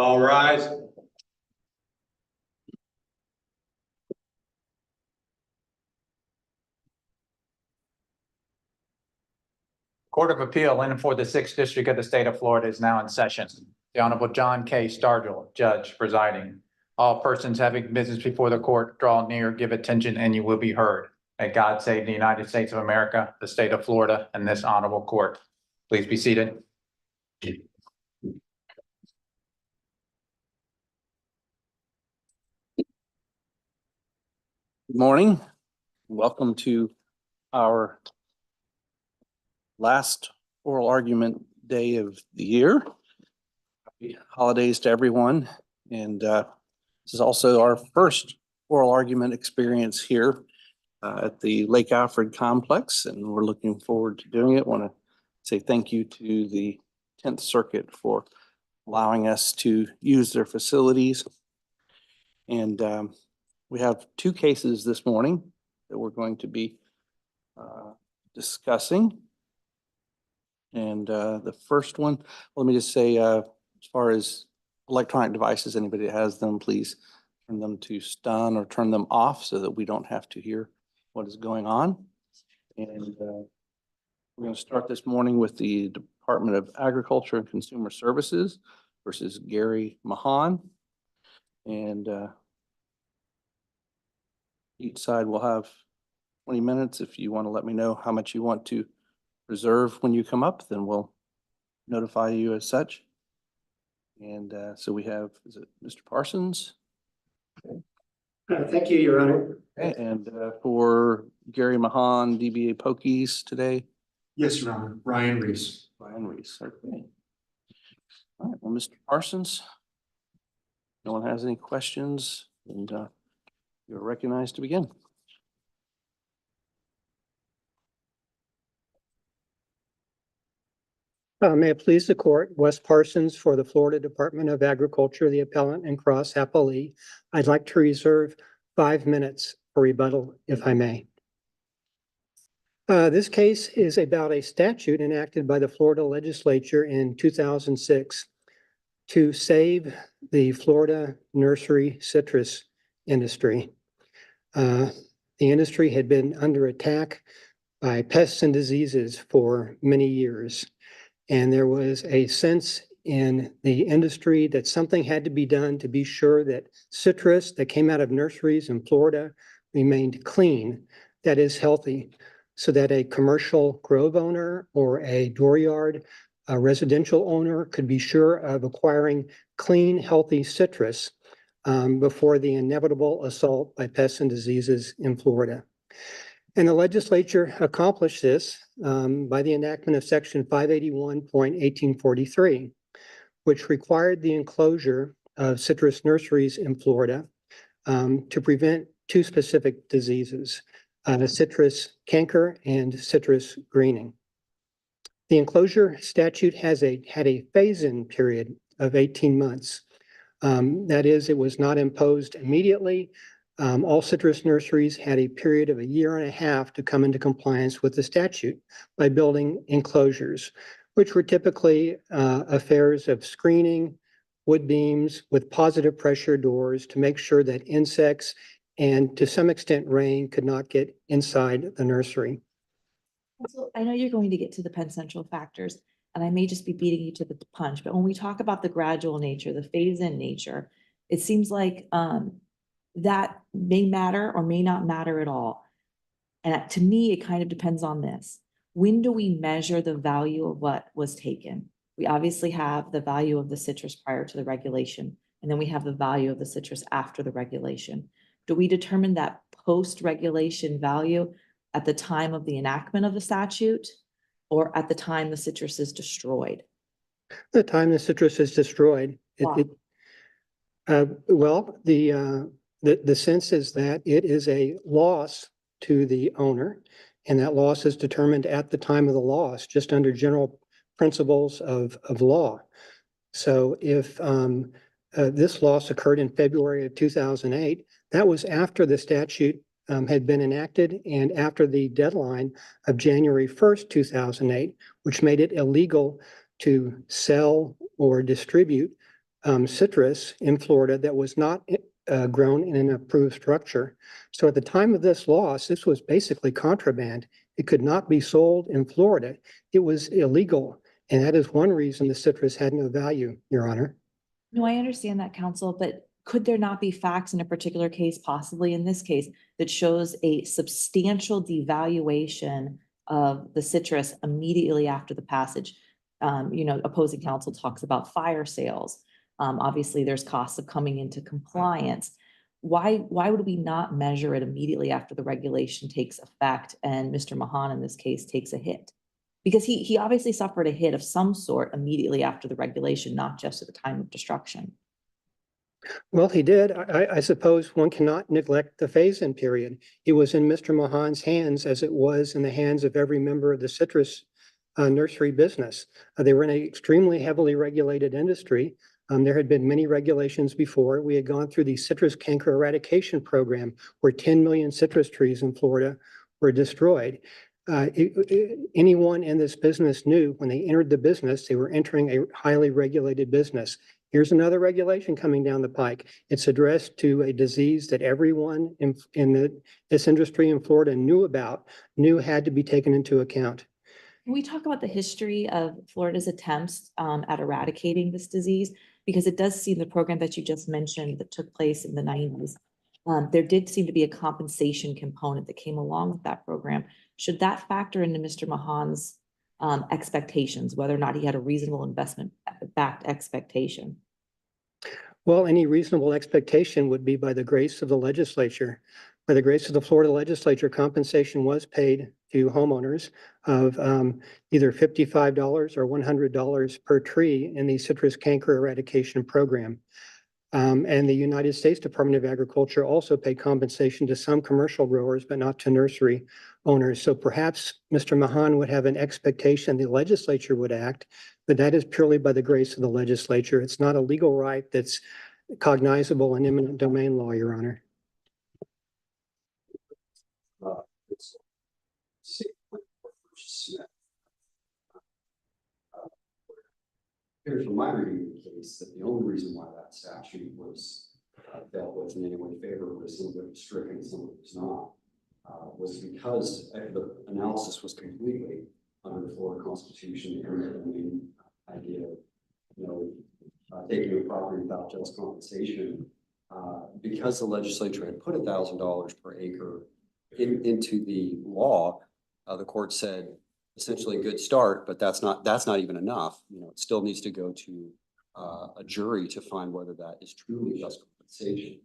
All rise. Court of Appeal in and for the Sixth District of the State of Florida is now in session. The Honorable John K. Stargill, Judge presiding. All persons having business before the court draw near, give attention, and you will be heard. May God save the United States of America, the state of Florida, and this honorable court. Please be seated. Good morning. Welcome to our last oral argument day of the year. Happy holidays to everyone. And this is also our first oral argument experience here at the Lake Alfred Complex, and we're looking forward to doing it. Want to say thank you to the 10th Circuit for allowing us to use their facilities. And we have two cases this morning that we're going to be discussing. And the first one, let me just say, as far as electronic devices, anybody that has them, please turn them to stun or turn them off so that we don't have to hear what is going on. And we're going to start this morning with the Department of Agriculture and Consumer Services versus Gary Mahan. And each side will have 20 minutes. If you want to let me know how much you want to reserve when you come up, then we'll notify you as such. And so we have, is it Mr. Parsons? Thank you, Your Honor. And for Gary Mahan, DBA Pokies today? Yes, Your Honor. Ryan Reese. Ryan Reese, okay. All right, well, Mr. Parsons, no one has any questions, and you're recognized to begin. May it please the court, Wes Parsons for the Florida Department of Agriculture, the appellant and cross appellee. I'd like to reserve 5 minutes for rebuttal, if I may. This case is about a statute enacted by the Florida legislature in 2006 to save the Florida nursery citrus industry. The industry had been under attack by pests and diseases for many years. And there was a sense in the industry that something had to be done to be sure that citrus that came out of nurseries in Florida remained clean, that is healthy, so that a commercial grove owner or a dooryard, a residential owner could be sure of acquiring clean, healthy citrus before the inevitable assault by pests and diseases in Florida. And the legislature accomplished this by the enactment of Section 581.1843, which required the enclosure of citrus nurseries in Florida to prevent two specific diseases, the citrus canker and citrus greening. The enclosure statute had a phase-in period of 18 months. That is, it was not imposed immediately. All citrus nurseries had a period of 1.5 years to come into compliance with the statute by building enclosures, which were typically affairs of screening, wood beams with positive pressure doors to make sure that insects and to some extent rain could not get inside the nursery. So I know you're going to get to the Penn Central factors, and I may just be beating you to the punch, but when we talk about the gradual nature, the phase-in nature, it seems like that may matter or may not matter at all. And to me, it kind of depends on this. When do we measure the value of what was taken? We obviously have the value of the citrus prior to the regulation, and then we have the value of the citrus after the regulation. Do we determine that post-regulation value at the time of the enactment of the statute or at the time the citrus is destroyed? The time the citrus is destroyed. Wow. Well, the sense is that it is a loss to the owner, and that loss is determined at the time of the loss, just under general principles of law. So if this loss occurred in February of 2008, that was after the statute had been enacted and after the deadline of January 1st, 2008, which made it illegal to sell or distribute citrus in Florida that was not grown in an approved structure. So at the time of this loss, this was basically contraband. It could not be sold in Florida. It was illegal. And that is one reason the citrus had no value, Your Honor. No, I understand that, counsel, but could there not be facts in a particular case, possibly in this case, that shows a substantial devaluation of the citrus immediately after the passage? Opposing counsel talks about fire sales. Obviously, there's costs of coming into compliance. Why would we not measure it immediately after the regulation takes effect and Mr. Mahan in this case takes a hit? Because he obviously suffered a hit of some sort immediately after the regulation, not just at the time of destruction. Well, he did. I suppose one cannot neglect the phase-in period. It was in Mr. Mahan's hands as it was in the hands of every member of the citrus nursery business. They were in an extremely heavily regulated industry. There had been many regulations before. We had gone through the citrus canker eradication program where 10 million citrus trees in Florida were destroyed. Anyone in this business knew when they entered the business, they were entering a highly regulated business. Here's another regulation coming down the pike. It's addressed to a disease that everyone in this industry in Florida knew had to be taken into account. Can we talk about the history of Florida's attempts at eradicating this disease? Because it does seem the program that you just mentioned that took place in the 90s, there did seem to be a compensation component that came along with that program. Should that factor into Mr. Mahan's expectations, whether or not he had a reasonable investment-backed expectation? Well, any reasonable expectation would be by the grace of the legislature. By the grace of the Florida legislature, compensation was paid to homeowners of either $55 or $100 per tree in the citrus canker eradication program. And the United States Department of Agriculture also paid compensation to some commercial growers, but not to nursery owners. So perhaps Mr. Mahan would have an expectation the legislature would act, but that is purely by the grace of the legislature. It's not a legal right that's cognizable in eminent domain law, Your Honor. Here's from my reading of the case that the only reason why that statute was dealt with in any way favorably, some of it was stricken, some of it was not, was because the analysis was completely under the Florida Constitution, the eminent domain idea of taking a property without just compensation. Because the legislature had put $1,000 per acre into the law, the court said essentially a good start, but that's not even enough. It still needs to go to a jury to find whether that is truly just compensation.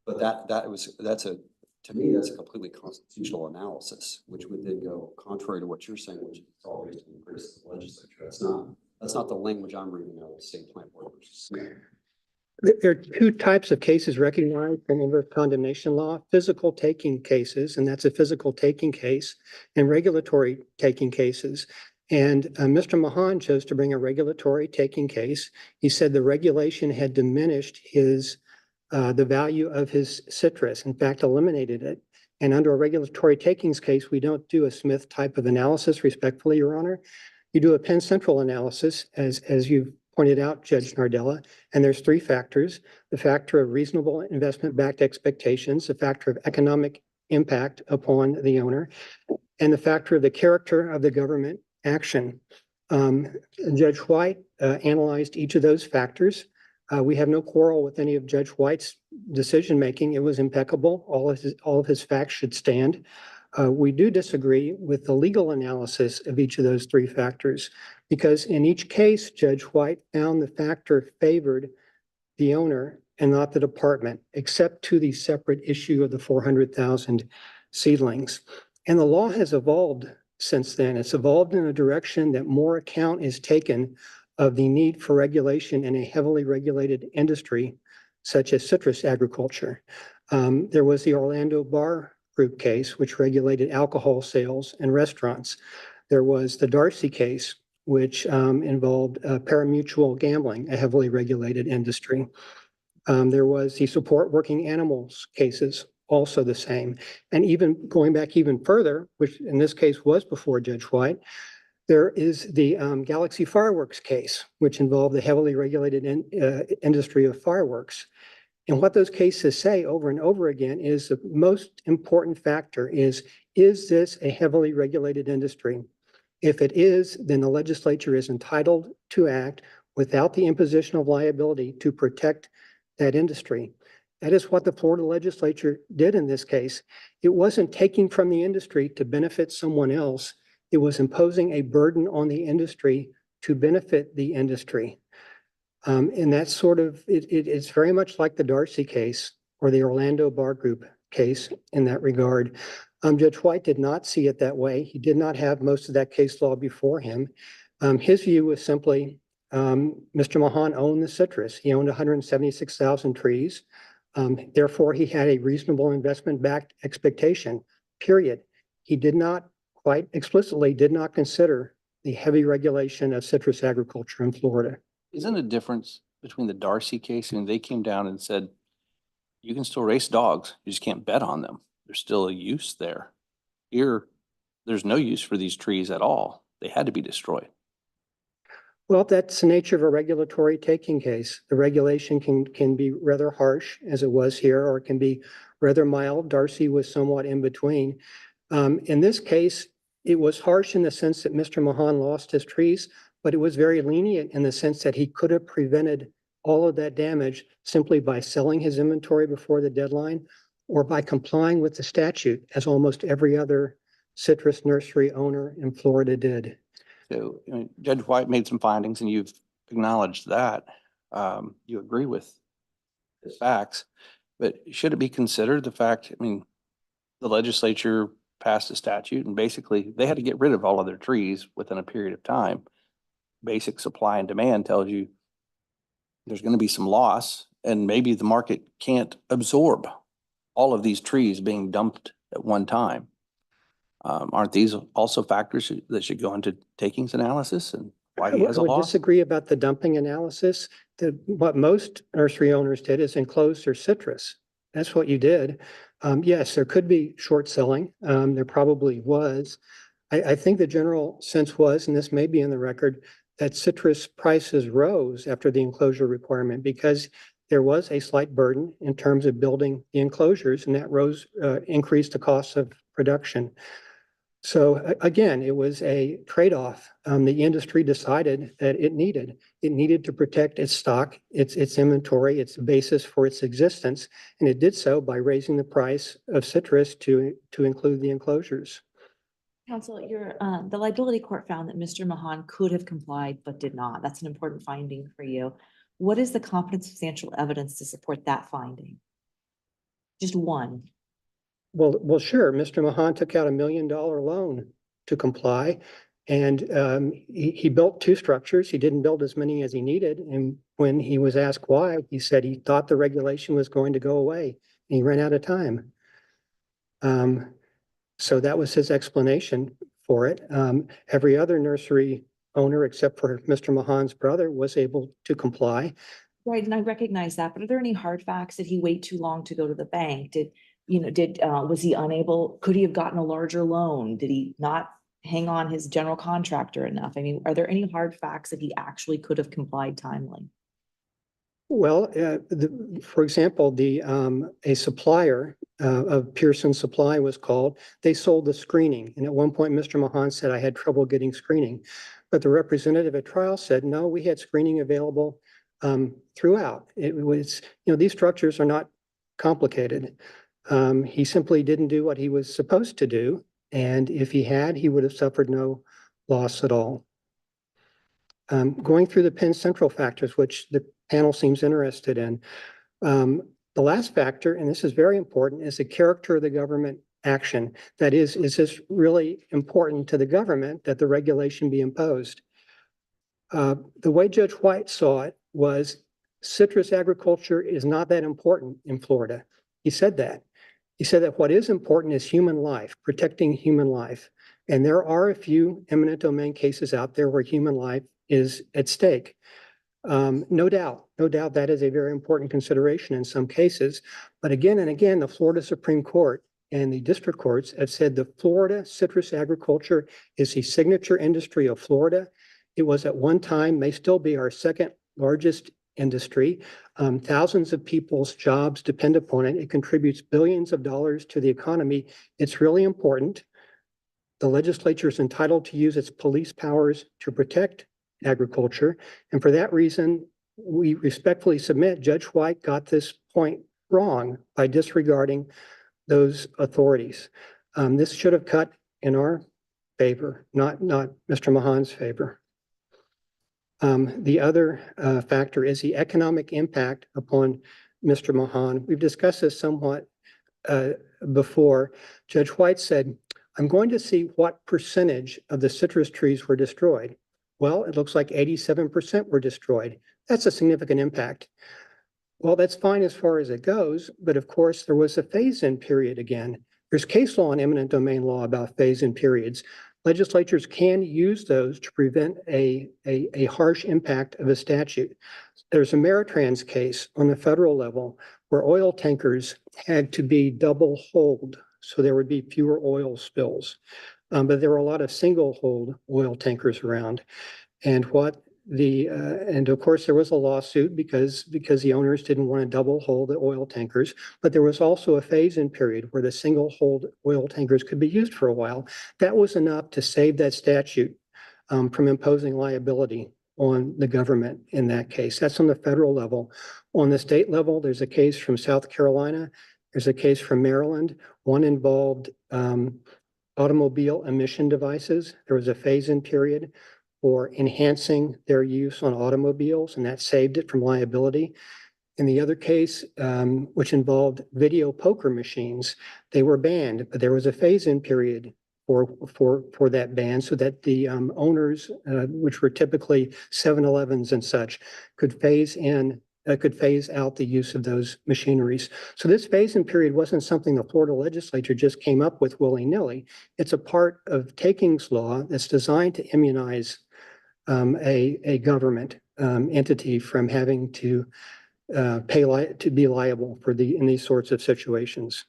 But to me that's a completely constitutional analysis, which would then go contrary to what you're saying, which is always in the grace of the legislature. That's not the language I'm reading out of the State Plant Board versus Smith. There are two types of cases recognized in inverse condemnation law: physical taking cases, and that's a physical taking case, and regulatory taking cases. And Mr. Mahan chose to bring a regulatory taking case. He said the regulation had diminished the value of his citrus, in fact, eliminated it. And under a regulatory takings case, we don't do a Smith type of analysis, respectfully, Your Honor. You do a Penn Central analysis, as you've pointed out, Judge Nardella, and there's three factors: the factor of reasonable investment-backed expectations, the factor of economic impact upon the owner, and the factor of the character of the government action. Judge White analyzed each of those factors. We have no quarrel with any of Judge White's decision-making. It was impeccable. All of his facts should stand. We do disagree with the legal analysis of each of those three factors, because in each case, Judge White found the factor favored the owner and not the department, except to the separate issue of the 400,000 seedlings. And the law has evolved since then. It's evolved in a direction that more account is taken of the need for regulation in a heavily regulated industry, such as citrus agriculture. There was the Orlando Bar Group case, which regulated alcohol sales in restaurants. There was the Darcy case, which involved parimutuel gambling, a heavily regulated industry. There was the support working animals cases, also the same. And even going back even further, which in this case was before Judge White, There is the Galaxy Fireworks case, which involved the heavily regulated industry of fireworks. And what those cases say over and over again is the most important factor is this a heavily regulated industry? If it is, then the legislature is entitled to act without the imposition of liability to protect that industry. That is what the Florida legislature did in this case. It wasn't taking from the industry to benefit someone else. It was imposing a burden on the industry to benefit the industry. And that's sort of, it's very much like the Darcy case or the Orlando Bar Group case in that regard. Judge White did not see it that way. He did not have most of that case law before him. His view was simply, Mr. Mahan owned the citrus. He owned 176,000 trees. Therefore, he had a reasonable investment-backed expectation, period. He did not, quite explicitly, did not consider the heavy regulation of citrus agriculture in Florida. Isn't the difference between the Darcy case and they came down and said, you can still race dogs, you just can't bet on them. There's still a use there. Here, there's no use for these trees at all. They had to be destroyed. Well, that's the nature of a regulatory taking case. The regulation can be rather harsh, as it was here, or it can be rather mild. Darcy was somewhat in between. In this case, it was harsh in the sense that Mr. Mahan lost his trees, but it was very lenient in the sense that he could have prevented all of that damage simply by selling his inventory before the deadline or by complying with the statute, as almost every other citrus nursery owner in Florida did. So Judge White made some findings and you've acknowledged that. You agree with the facts, but should it be considered the fact, I mean, the legislature passed a statute and basically they had to get rid of all of their trees within a period of time. Basic supply and demand tells you there's going to be some loss and maybe the market can't absorb all of these trees being dumped at one time. Aren't these also factors that should go into takings analysis and why he has a I would loss? disagree about the dumping analysis. What most nursery owners did is enclose their citrus. That's what you did. Yes, there could be short selling. There probably was. I think the general sense was, and this may be in the record, that citrus prices rose after the enclosure requirement because there was a slight burden in terms of building the enclosures, and that increased the cost of production. So again, it was a trade-off. The industry decided that it needed to protect its stock, its inventory, its basis for its existence, and it did so by raising the price of citrus to include the enclosures. Counsel, the liability court found that Mr. Mahan could have complied but did not. That's an important finding for you. What is the competent substantial evidence to support that finding? Just one. Well, sure. Mr. Mahan took out $1 million loan to comply, and he built 2 structures. He didn't build as many as he needed. And when he was asked why, he said he thought the regulation was going to go away, and he ran out of time. So that was his explanation for it. Every other nursery owner, except for Mr. Mahan's brother, was able to comply. Right, and I recognize that, but are there any hard facts? Did he wait too long to go to the bank? Was he unable, could he have gotten a larger loan? Did he not hang on his general contractor enough? I mean, are there any hard facts that he actually could have complied timely? Well, for example, a supplier of Pearson Supply was called. They sold the screening. And at one point, Mr. Mahan said, I had trouble getting screening. But the representative at trial said, no, we had screening available throughout. It was, these structures are not complicated. He simply didn't do what he was supposed to do. And if he had, he would have suffered no loss at all. Going through the Penn Central factors, which the panel seems interested in. The last factor, and this is very important, is the character of the government action. That is this really important to the government that the regulation be imposed? The way Judge White saw it was citrus agriculture is not that important in Florida. He said that. He said that what is important is human life, protecting human life. And there are a few eminent domain cases out there where human life is at stake. No doubt that is a very important consideration in some cases. But again and again, the Florida Supreme Court and the district courts have said the Florida citrus agriculture is the signature industry of Florida. It was at one time, may still be our second largest industry. Thousands of people's jobs depend upon it. It contributes billions of dollars to the economy. It's really important. The legislature is entitled to use its police powers to protect agriculture. And for that reason, we respectfully submit Judge White got this point wrong by disregarding those authorities. This should have cut in our favor, not Mr. Mahan's favor. The other factor is the economic impact upon Mr. Mahan. We've discussed this somewhat before. Judge White said, I'm going to see what percentage of the citrus trees were destroyed. Well, it looks like 87% were destroyed. That's a significant impact. Well, that's fine as far as it goes, but of course there was a phase-in period again. There's case law and eminent domain law about phase-in periods. Legislatures can use those to prevent a harsh impact of a statute. There's a Meritrans case on the federal level where oil tankers had to be double holed, so there would be fewer oil spills. But there were a lot of single hold oil tankers around. And and of course there was a lawsuit because the owners didn't want to double hold the oil tankers, but there was also a phase-in period where the single hold oil tankers could be used for a while. That was enough to save that statute from imposing liability on the government in that case. That's on the federal level. On the state level, there's a case from South Carolina. There's a case from Maryland. One involved automobile emission devices. There was a phase-in period for enhancing their use on automobiles, and that saved it from liability. In the other case, which involved video poker machines, they were banned, but there was a phase-in period for that ban so that the owners, which were typically 7-Elevens and such, could phase out the use of those machineries. So this phase-in period wasn't something the Florida legislature just came up with willy-nilly. It's a part of takings law that's designed to immunize a government entity from having to be liable in these sorts of situations.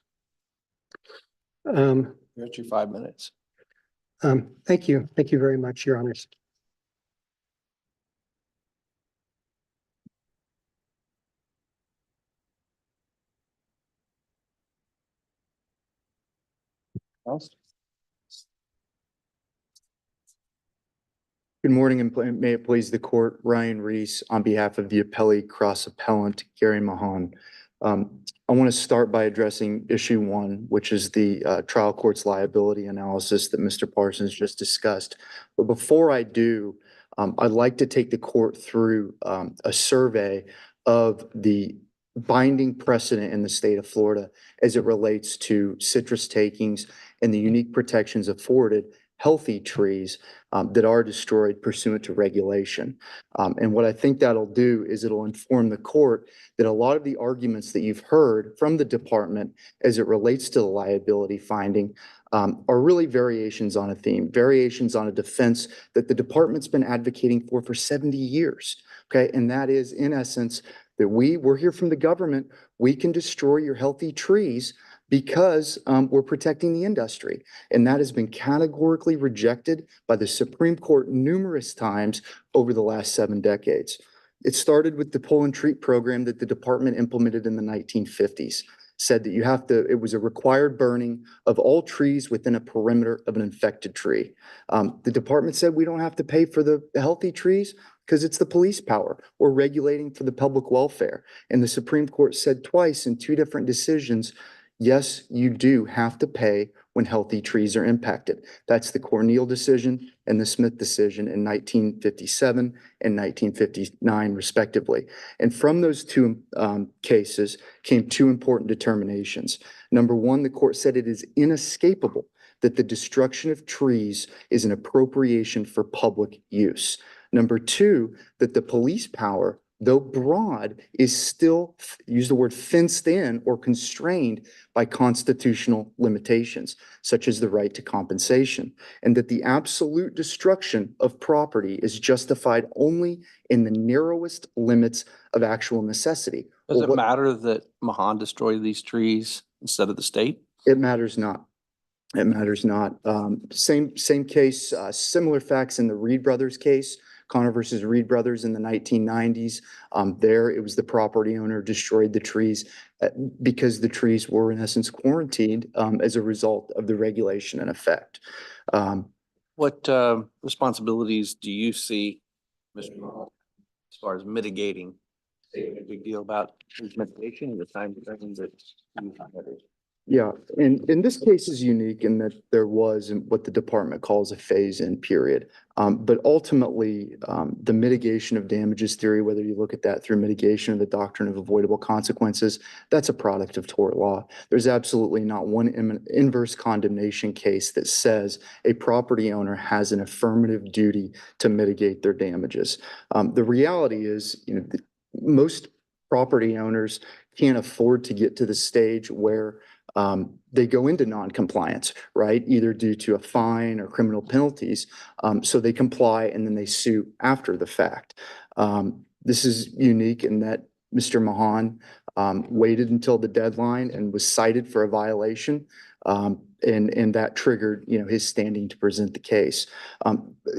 You're at your 5 minutes. Thank you. Thank you very much, Your Honors. Good morning, and may it please the court, Ryan Reese on behalf of the appellee cross appellant Gary Mahan. I want to start by addressing issue 1, which is the trial court's liability analysis that Mr. Parsons just discussed. But before I do, I'd like to take the court through a survey of the binding precedent in the state of Florida as it relates to citrus takings and the unique protections afforded healthy trees that are destroyed pursuant to regulation. And what I think that'll do is it'll inform the court that a lot of the arguments that you've heard from the department as it relates to the liability finding are really variations on a theme, variations on a defense that the department's been advocating for 70 years. Okay, and that is in essence that we're here from the government, we can destroy your healthy trees because we're protecting the industry. And that has been categorically rejected by the Supreme Court numerous times over the last 7 decades. It started with the pull and treat program that the department implemented in the 1950s, said that it was a required burning of all trees within a perimeter of an infected tree. The department said we don't have to pay for the healthy trees because it's the police power. We're regulating for the public welfare. And the Supreme Court said twice in 2 different decisions, yes, you do have to pay when healthy trees are impacted. That's the Corneal decision and the Smith decision in 1957 and 1959, respectively. And from those 2 cases came 2 important determinations. Number 1, the court said it is inescapable that the destruction of trees is an appropriation for public use. Number 2, that the police power, though broad, is still, use the word, fenced in or constrained by constitutional limitations, such as the right to compensation, and that the absolute destruction of property is justified only in the narrowest limits of actual necessity. Does it matter that Mahan destroyed these trees instead of the state? It matters not. It matters not. Same case, similar facts in the Reed Brothers case, Connor versus Reed Brothers in the 1990s. There, it was the property owner destroyed the trees because the trees were in essence quarantined as a result of the regulation in effect. What responsibilities do you see, Mr. Mahal, as far as mitigating? A big deal about mitigation, the time frame that you highlighted. Yeah, and this case is unique in that there was what the department calls a phase-in period. But ultimately, the mitigation of damages theory, whether you look at that through mitigation of the doctrine of avoidable consequences, that's a product of tort law. There's absolutely not one inverse condemnation case that says a property owner has an affirmative duty to mitigate their damages. The reality is, most property owners can't afford to get to the stage where they go into non-compliance, right? Either due to a fine or criminal penalties. So they comply and then they sue after the fact. This is unique in that Mr. Mahan waited until the deadline and was cited for a violation. And that triggered, his standing to present the case.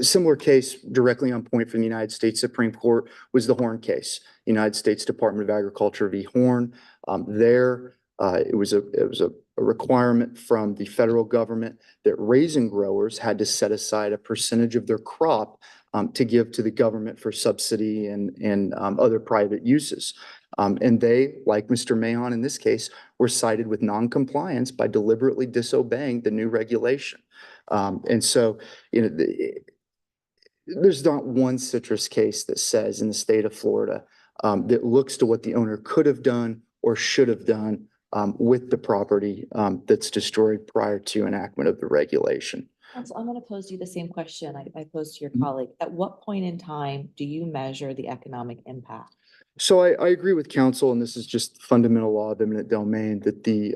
Similar case directly on point from the United States Supreme Court was the Horn case, United States Department of Agriculture v. Horn. It was a requirement from the federal government that raisin growers had to set aside a percentage of their crop to give to the government for subsidy and other private uses. And they, like Mr. Mahon in this case, were cited with non-compliance by deliberately disobeying the new regulation. And so, there's not one citrus case that says in the state of Florida that looks to what the owner could have done or should have done with the property that's destroyed prior to enactment of the regulation. Counsel, I'm going to pose you the same question I posed to your colleague. At what point in time do you measure the economic impact? So I agree with counsel, and this is just fundamental law of eminent domain, that the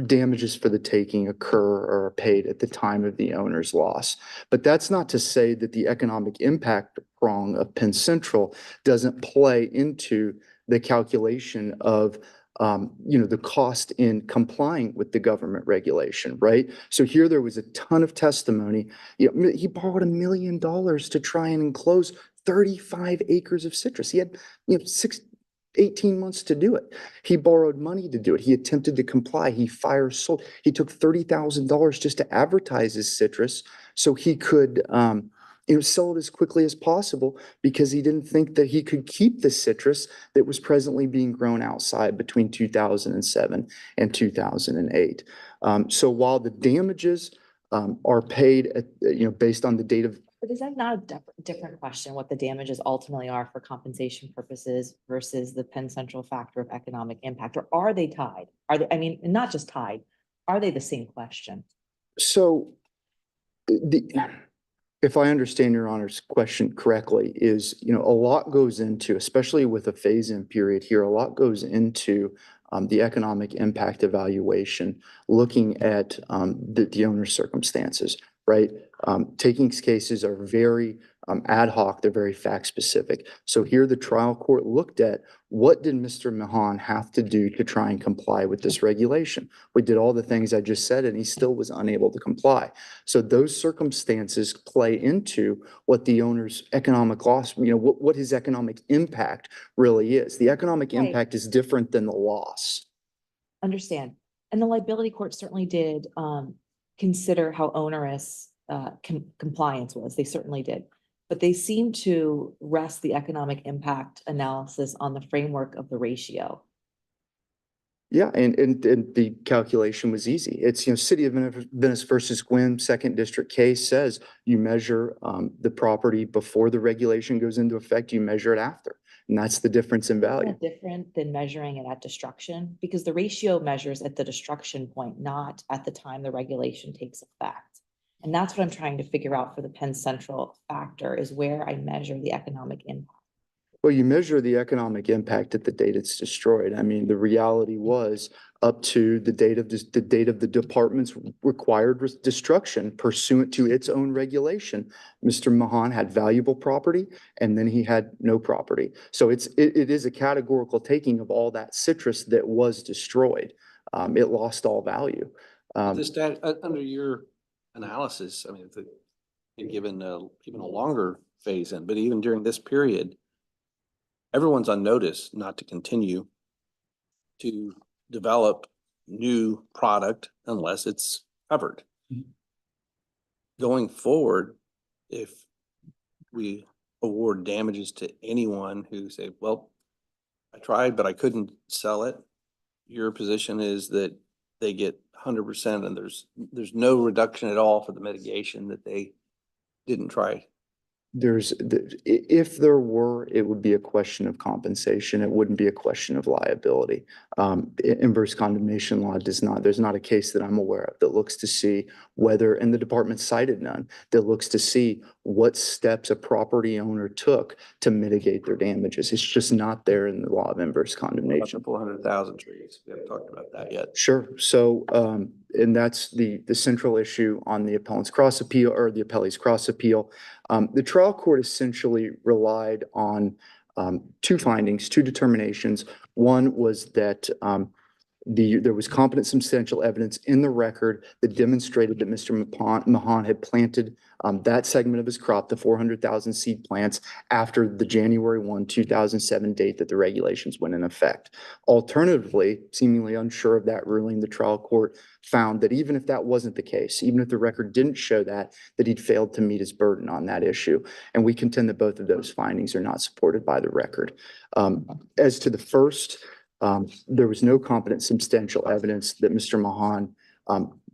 damages for the taking occur or are paid at the time of the owner's loss. But that's not to say that the economic impact prong of Penn Central doesn't play into the calculation of the cost in complying with the government regulation, right? So here there was a ton of testimony. He borrowed $1 million to try and enclose 35 acres of citrus. He had, 18 months to do it. He borrowed money to do it. He attempted to comply. He sold. He took $30,000 just to advertise his citrus so he could, sell it as quickly as possible because he didn't think that he could keep the citrus that was presently being grown outside between 2007 and 2008. So while the damages are paid at, based on the date of. But is that not a different question, what the damages ultimately are for compensation purposes versus the Penn Central factor of economic impact? Or are they tied? Not just tied, are they the same question? So if I understand your Honor's question correctly, is, a lot goes into, especially with a phase-in period here, a lot goes into the economic impact evaluation, looking at the owner's circumstances, right? Takings cases are very ad hoc, they're very fact specific. So here the trial court looked at what did Mr. Mahan have to do to try and comply with this regulation? We did all the things I just said and he still was unable to comply. So those circumstances play into what the owner's economic loss, what his economic impact really is. The economic Right. impact is different than the loss. Understand. And the liability court certainly did consider how onerous compliance was. They certainly did. But they seem to rest the economic impact analysis on the framework of the ratio. Yeah, and the calculation was easy. It's, City of Venice versus Gwynn, second district case says you measure the property before the regulation goes into effect, you measure it after. And that's the difference in value. Isn't that different than measuring it at destruction? Because the ratio measures at the destruction point, not at the time the regulation takes effect. And that's what I'm trying to figure out for the Penn Central factor, is where I measure the economic impact. Well, you measure the economic impact at the date it's destroyed. I mean, the reality was up to the date of the department's required destruction pursuant to its own regulation. Mr. Mahan had valuable property and then he had no property. So it is a categorical taking of all that citrus that was destroyed. it lost all value. Under your analysis, I mean, if it, and given even a longer phase in, but even during this period, everyone's on notice not to continue to develop new product unless it's covered. Going forward, if we award damages to anyone who say, well, I tried, but I couldn't sell it, your position is that they get 100% and there's no reduction at all for the mitigation that they didn't try. If there were, it would be a question of compensation. It wouldn't be a question of liability. Inverse condemnation law there's not a case that I'm aware of that looks to see whether, and the department cited none, that looks to see what steps a property owner took to mitigate their damages. It's just not there in the law of inverse condemnation. 400,000 trees. We haven't talked about that yet. Sure. So, and that's the central issue on the appellant's cross appeal or the appellee's cross appeal. The trial court essentially relied on two findings, two determinations. One was that there was competent substantial evidence in the record that demonstrated that Mr. Mahan had planted that segment of his crop, the 400,000 seed plants, after the January 1, 2007 date that the regulations went in effect. Alternatively, seemingly unsure of that ruling, the trial court found that even if that wasn't the case, even if the record didn't show that he'd failed to meet his burden on that issue. And we contend that both of those findings are not supported by the record. As to the first, there was no competent substantial evidence that Mr. Mahan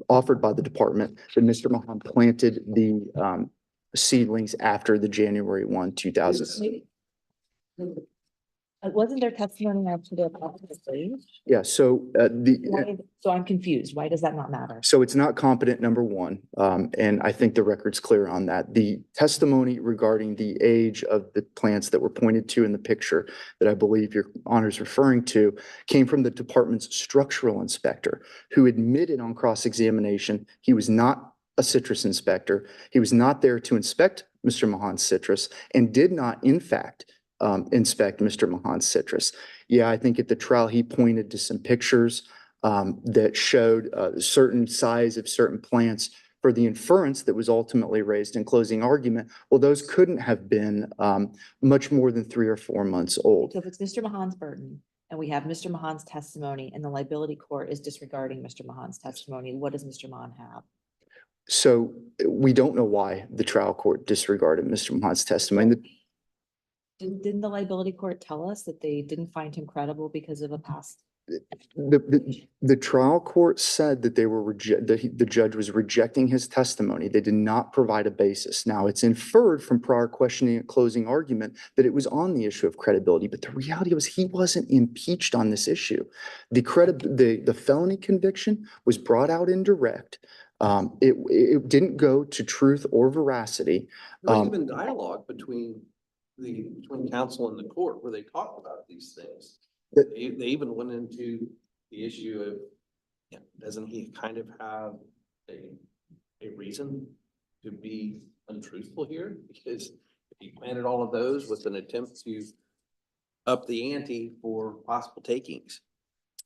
offered by the department that Mr. Mahan planted the seedlings after the January 1, 2000. Wasn't there testimony after the appropriate? Yeah, so So I'm confused. Why does that not matter? so it's not competent, number one, and I think the record's clear on that. The testimony regarding the age of the plants that were pointed to in the picture that I believe your honor's referring to came from the department's structural inspector, who admitted on cross-examination he was not a citrus inspector. He was not there to inspect Mr. Mahan's citrus and did not, in fact, inspect Mr. Mahan's citrus. Yeah, I think at the trial, he pointed to some pictures that showed a certain size of certain plants for the inference that was ultimately raised in closing argument. Well, those couldn't have been much more than 3 or 4 months old. So if it's Mr. Mahan's burden and we have Mr. Mahan's testimony and the liability court is disregarding Mr. Mahan's testimony, what does Mr. Mahan have? So we don't know why the trial court disregarded Mr. Mahan's testimony. Didn't the liability court tell us that they didn't find him credible because of a past? The trial court said that the judge was rejecting his testimony. They did not provide a basis. Now, it's inferred from prior questioning at closing argument that it was on the issue of credibility, but the reality was he wasn't impeached on this issue. The felony conviction was brought out in direct. It didn't go to truth or veracity. There was even dialogue between counsel and the court where they talked about these things. They even went into the issue of, doesn't he kind of have a reason to be untruthful here? Because if he planted all of those with an attempt to up the ante for possible takings.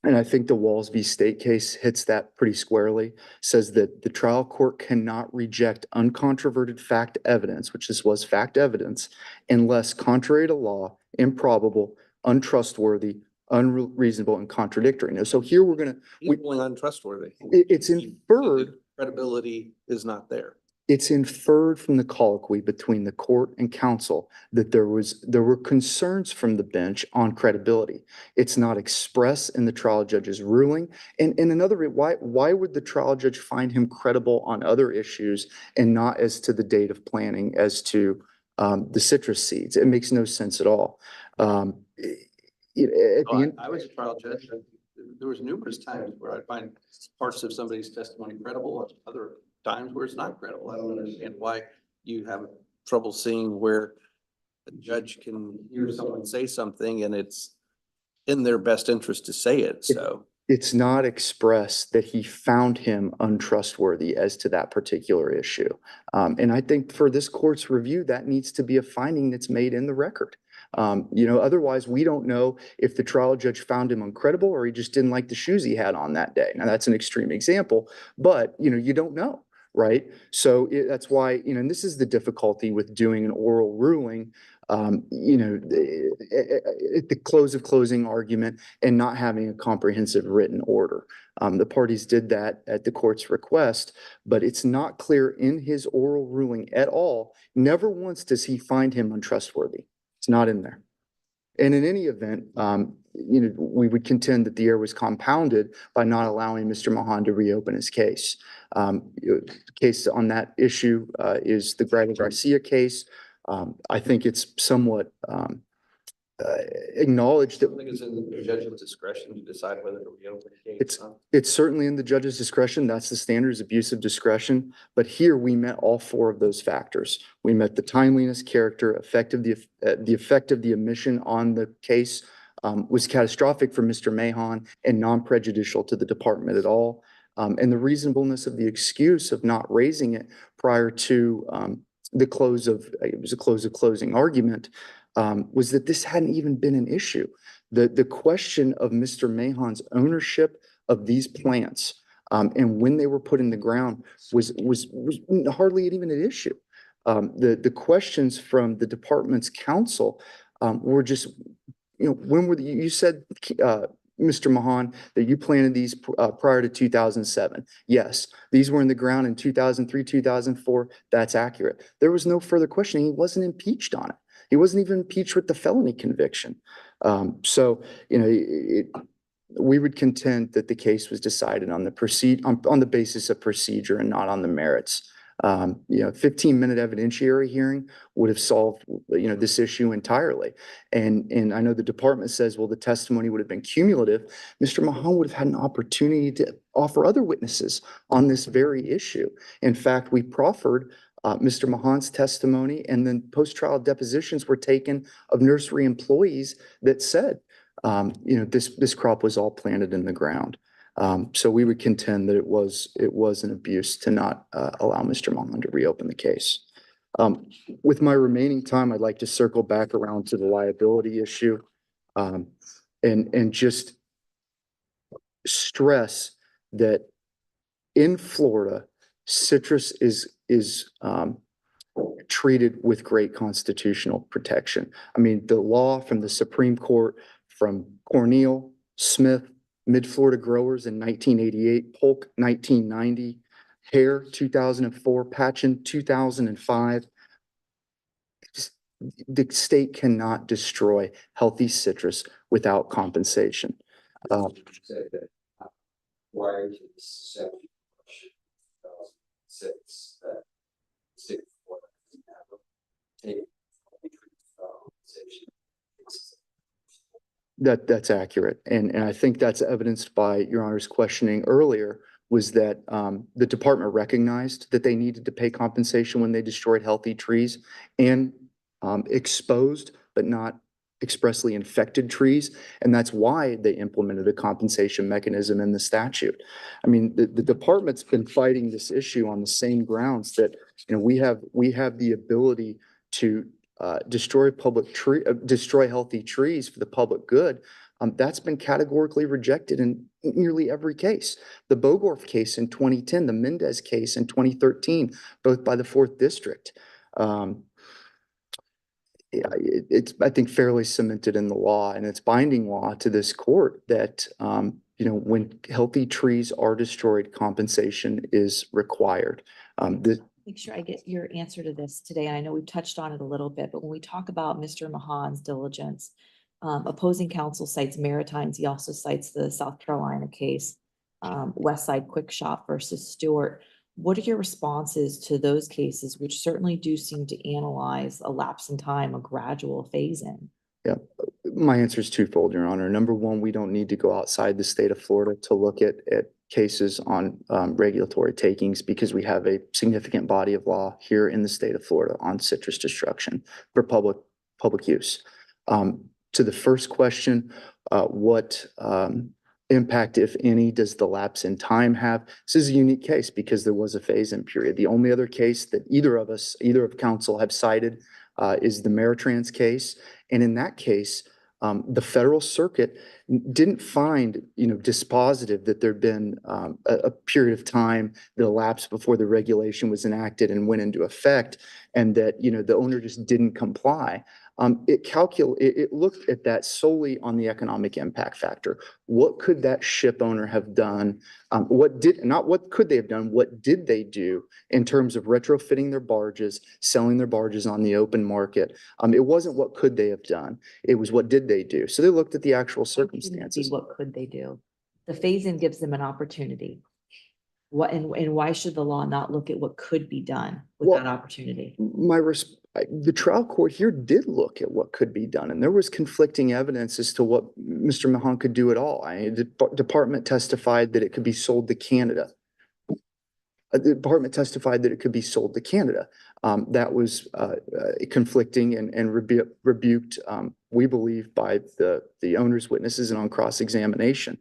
And I think the Walls v. State case hits that pretty squarely, says that the trial court cannot reject uncontroverted fact evidence, which this was fact evidence, unless contrary to law, improbable, untrustworthy, unreasonable, and contradictory. Now, so here we're going to... Equally untrustworthy. It's inferred... Credibility is not there. It's inferred from the colloquy between the court and counsel that there were concerns from the bench on credibility. It's not expressed in the trial judge's ruling. And in another, why would the trial judge find him credible on other issues and not as to the date of planting, as to the citrus seeds? It makes no sense at all. I was a trial judge. There was numerous times where I find parts of somebody's testimony credible, other times where it's not credible. I don't understand why you have trouble seeing where a judge can hear someone say something and it's in their best interest to say it. So it's not expressed that he found him untrustworthy as to that particular issue. And I think for this court's review, that needs to be a finding that's made in the record. Otherwise, we don't know if the trial judge found him uncredible or he just didn't like the shoes he had on that day. Now, that's an extreme example, but, you don't know, right? So that's why, and this is the difficulty with doing an oral ruling, at the close of closing argument and not having a comprehensive written order. The parties did that at the court's request, but it's not clear in his oral ruling at all. Never once does he find him untrustworthy. It's not in there. And in any event, we would contend that the error was compounded by not allowing Mr. Mahan to reopen his case. The case on that issue is the Greg Garcia case. I think it's somewhat acknowledged that I think it's in the judge's discretion to decide whether to reopen the case. it's certainly in the judge's discretion. That's the standard, is abuse of discretion. But here we met all four of those factors. We met the timeliness, character, the effect of the omission on the case was catastrophic for Mr. Mahan and non-prejudicial to the department at all. And the reasonableness of the excuse of not raising it prior to it was a close of closing argument, was that this hadn't even been an issue. The question of Mr. Mahan's ownership of these plants and when they were put in the ground was hardly even an issue. The questions from the department's counsel were just, when were you said, Mr. Mahan, that you planted these prior to 2007. Yes, these were in the ground in 2003, 2004. That's accurate. There was no further questioning. He wasn't impeached on it. He wasn't even impeached with the felony conviction. We would contend that the case was decided on the basis of procedure and not on the merits. 15-minute evidentiary hearing would have solved, this issue entirely. And I know the department says, well, the testimony would have been cumulative. Mr. Mahan would have had an opportunity to offer other witnesses on this very issue. In fact, we proffered Mr. Mahan's testimony, and then post-trial depositions were taken of nursery employees that said, this crop was all planted in the ground. So we would contend that it was an abuse to not allow Mr. Mahan to reopen the case. With my remaining time, I'd like to circle back around to the liability issue and just stress that in Florida, citrus is treated with great constitutional protection. I mean, the law from the Supreme Court, from Cornell, Smith, Mid-Florida Growers in 1988, Polk 1990, Hare 2004, Patchen 2005. The state cannot destroy healthy citrus without compensation. Prior to the section 2006, that state Florida has never taken compensation. That's accurate. And I think that's evidenced by Your Honor's questioning earlier, was that the department recognized that they needed to pay compensation when they destroyed healthy trees and exposed but not expressly infected trees. And that's why they implemented a compensation mechanism in the statute. I mean, the department's been fighting this issue on the same grounds that, we have the ability to destroy healthy trees for the public good. That's been categorically rejected in nearly every case. The Bogorf case in 2010, the Mendez case in 2013, both by the 4th District. It's, I think, fairly cemented in the law, and it's binding law to this court that, when healthy trees are destroyed, compensation is required. Make sure I get your answer to this today. And I know we've touched on it a little bit, but when we talk about Mr. Mahan's diligence, opposing counsel cites Maritimes. He also cites the South Carolina case, Westside Quick Shop versus Stewart. What are your responses to those cases, which certainly do seem to analyze a lapse in time, a gradual phase in? Yeah, my answer is twofold, Your Honor. Number one, we don't need to go outside the state of Florida to look at cases on regulatory takings, because we have a significant body of law here in the state of Florida on citrus destruction for public use. To the first question, what impact, if any, does the lapse in time have? This is a unique case because there was a phase-in period. The only other case that either of counsel have cited is the Meritrans case. And in that case, the Federal Circuit didn't find, dispositive that there'd been a period of time that elapsed before the regulation was enacted and went into effect, and that, the owner just didn't comply. It looked at that solely on the economic impact factor. What could that ship owner have done? Not what could they have done, what did they do in terms of retrofitting their barges, selling their barges on the open market? It wasn't what could they have done, it was what did they do? So they looked at the actual Shouldn't it be circumstances. what could they do? The phase-in gives them an opportunity. And why should the law not look at what could be done with Well, that opportunity? The trial court here did look at what could be done, and there was conflicting evidence as to what Mr. Mahan could do at all. The department testified that it could be sold to Canada. The department testified that it could be sold to Canada. That was conflicting and rebuked, we believe, by the owner's witnesses and on cross-examination.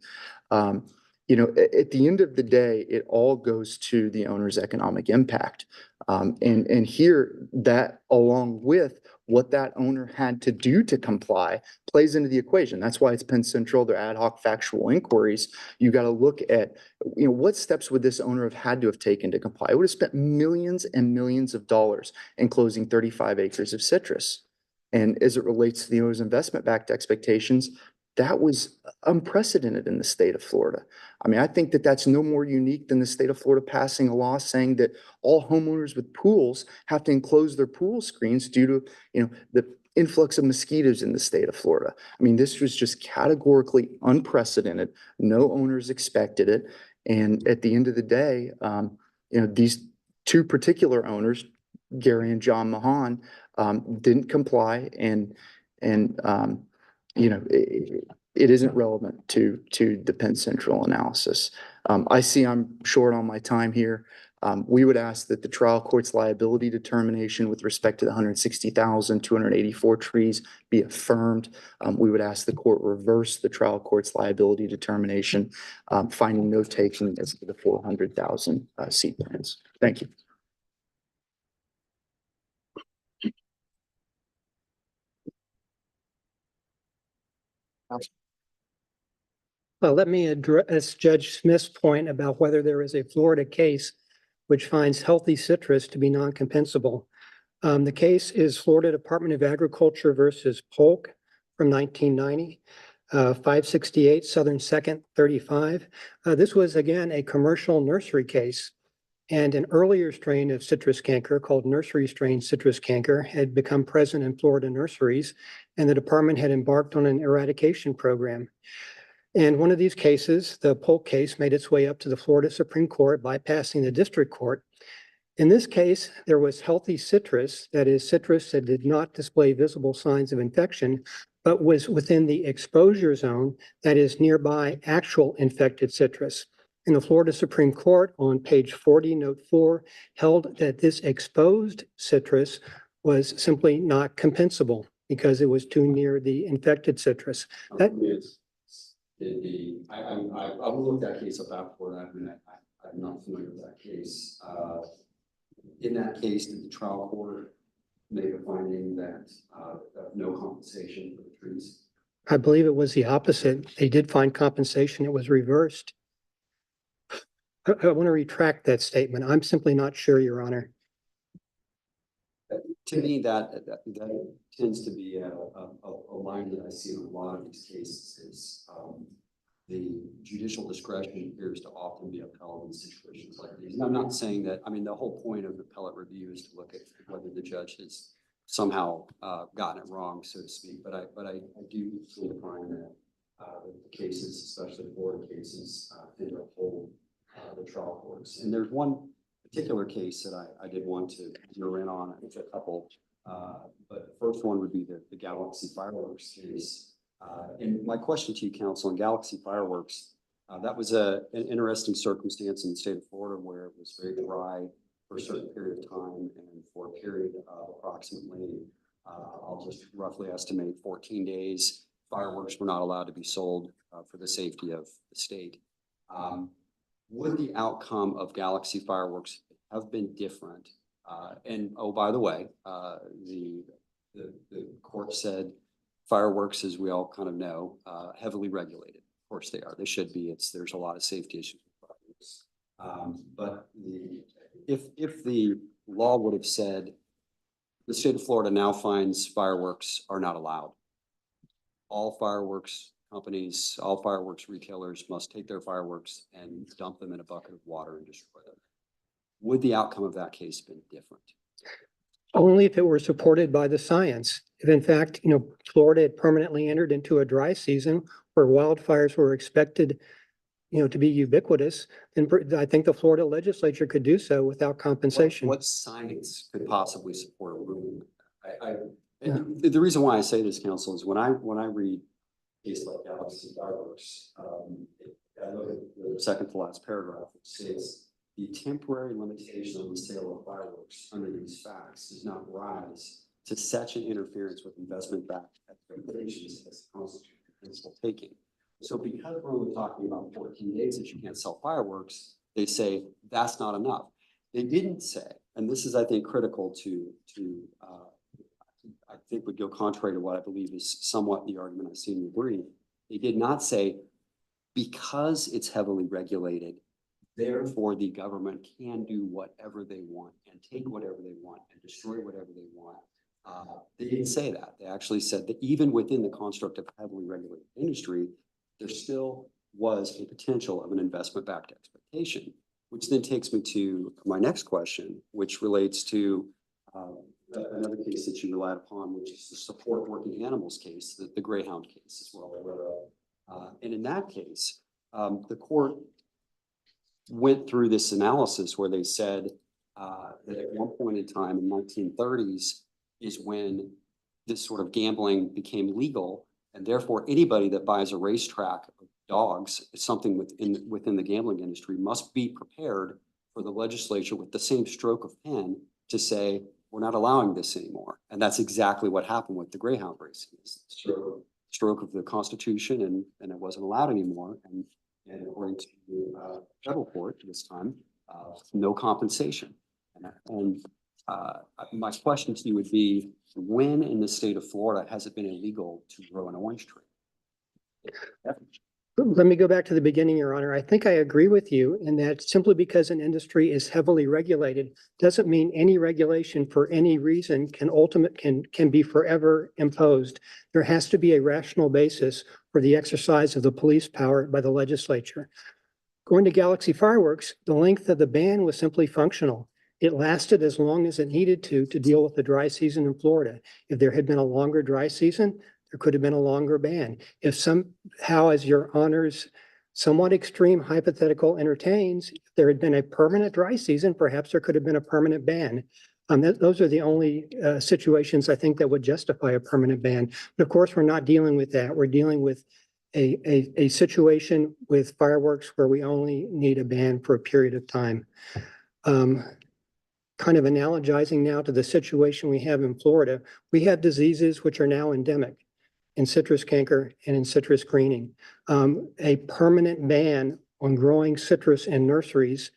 At the end of the day, it all goes to the owner's economic impact. And here, that along with what that owner had to do to comply plays into the equation. That's why it's Penn Central, their ad hoc factual inquiries. You got to look at, what steps would this owner have had to have taken to comply? It would have spent millions and millions of dollars in closing 35 acres of citrus. And as it relates to the owner's investment-backed expectations, that was unprecedented in the state of Florida. I mean, I think that that's no more unique than the state of Florida passing a law saying that all homeowners with pools have to enclose their pool screens due to, the influx of mosquitoes in the state of Florida. I mean, this was just categorically unprecedented. No owners expected it. And at the end of the day, these two particular owners, Gary and John Mahan, didn't comply, and it isn't relevant to the Penn Central analysis. I see I'm short on my time here. We would ask that the trial court's liability determination with respect to the 160,284 trees be affirmed. We would ask the court reverse the trial court's liability determination, finding no taking as to the 400,000 seed plants. Thank you. Well, let me address Judge Smith's point about whether there is a Florida case which finds healthy citrus to be non-compensable. The case is Florida Department of Agriculture versus Polk from 1990, 568 Southern 2nd 35. This was, again, a commercial nursery case, and an earlier strain of citrus canker called nursery strain citrus canker had become present in Florida nurseries, and the department had embarked on an eradication program. And one of these cases, the Polk case, made its way up to the Florida Supreme Court, bypassing the district court. In this case, there was healthy citrus, that is, citrus that did not display visible signs of infection, but was within the exposure zone, that is, nearby actual infected citrus. And the Florida Supreme Court, on page 40, note 4, held that this exposed citrus was simply not compensable because it was too near the infected citrus. That, I will look that case up after that. I'm not familiar with that case. In that case, did the trial court make a finding that no compensation for the trees? I believe it was the opposite. They did find compensation. It was reversed. I want to retract that statement. I'm simply not sure, Your Honor. To me, that tends to be a line that I see in a lot of these cases is the judicial discretion appears to often be upheld in situations like these. And I'm not saying that, I mean, the whole point of appellate review is to look at whether the judge has somehow gotten it wrong, so to speak. But I do find that the cases, especially the Florida cases, tend to uphold the trial courts. And there's one particular case that I did want to zero in on. It's a couple, but the first one would be the Galaxy Fireworks case. And my question to you, counsel, on Galaxy Fireworks, that was an interesting circumstance in the state of Florida where it was very dry for a certain period of time, and for a period of approximately, I'll just roughly estimate 14 days, fireworks were not allowed to be sold for the safety of the state. Would the outcome of Galaxy Fireworks have been different? And oh, by the way, the the court said fireworks, as we all kind of know, heavily regulated. Of course they are. They should be. There's a lot of safety issues with fireworks. But if the law would have said the state of Florida now finds fireworks are not allowed. All fireworks companies, all fireworks retailers must take their fireworks and dump them in a bucket of water and destroy them. Would the outcome of that case been different? Only if it were supported by the science. If in fact, Florida had permanently entered into a dry season where wildfires were expected, to be ubiquitous, then I think the Florida legislature could do so without compensation. What science could possibly support a ruling? And the reason why I say this, counsel, is when I read a case like Galaxy Fireworks, I look at the second to last paragraph, which says the temporary limitation on the sale of fireworks under these facts does not rise to such an interference with investment-backed expectations as constitute principal taking. So because we're only talking about 14 days that you can't sell fireworks, they say that's not enough. They didn't say, and this is, I think, critical to I think would go contrary to what I believe is somewhat the argument I see in the brief. They did not say because it's heavily regulated, therefore the government can do whatever they want and take whatever they want and destroy whatever they want. They didn't say that. They actually said that even within the construct of heavily regulated industry, there still was a potential of an investment-backed expectation, which then takes me to my next question, which relates to another case that you relied upon, which is the support working animals case, the Greyhound case as well. And in that case, the court went through this analysis where they said that at one point in time in 1930s is when this sort of gambling became legal, and therefore anybody that buys a racetrack of dogs, something within the gambling industry, must be prepared for the legislature with the same stroke of pen to say, we're not allowing this anymore. And that's exactly what happened with the Greyhound racing. Stroke of the Constitution, and it wasn't allowed anymore. And according to the federal court this time, no compensation. And my question to you would be, when in the state of Florida has it been illegal to grow an orange tree? Let me go back to the beginning, Your Honor. I think I agree with you in that simply because an industry is heavily regulated doesn't mean any regulation for any reason can be forever imposed. There has to be a rational basis for the exercise of the police power by the legislature. Going to Galaxy Fireworks, the length of the ban was simply functional. It lasted as long as it needed to deal with the dry season in Florida. If there had been a longer dry season, there could have been a longer ban. If somehow, as Your Honor's somewhat extreme hypothetical entertains, if there had been a permanent dry season, perhaps there could have been a permanent ban. Those are the only situations I think that would justify a permanent ban. But of course, we're not dealing with that. We're dealing with a situation with fireworks where we only need a ban for a period of time. Kind of analogizing now to the situation we have in Florida, we have diseases which are now endemic in citrus canker and in citrus greening. A permanent ban on growing citrus in nurseries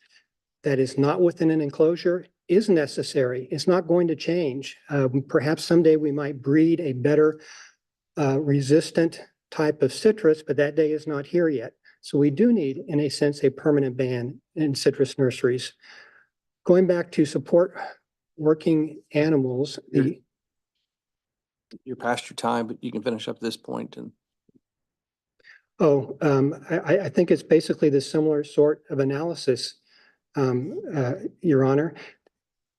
that is not within an enclosure is necessary. It's not going to change. Perhaps someday we might breed a better resistant type of citrus, but that day is not here yet. So we do need, in a sense, a permanent ban in citrus nurseries. Going back to support working animals, You're past your time, but you can finish up this point and. I think it's basically the similar sort of analysis, Your Honor.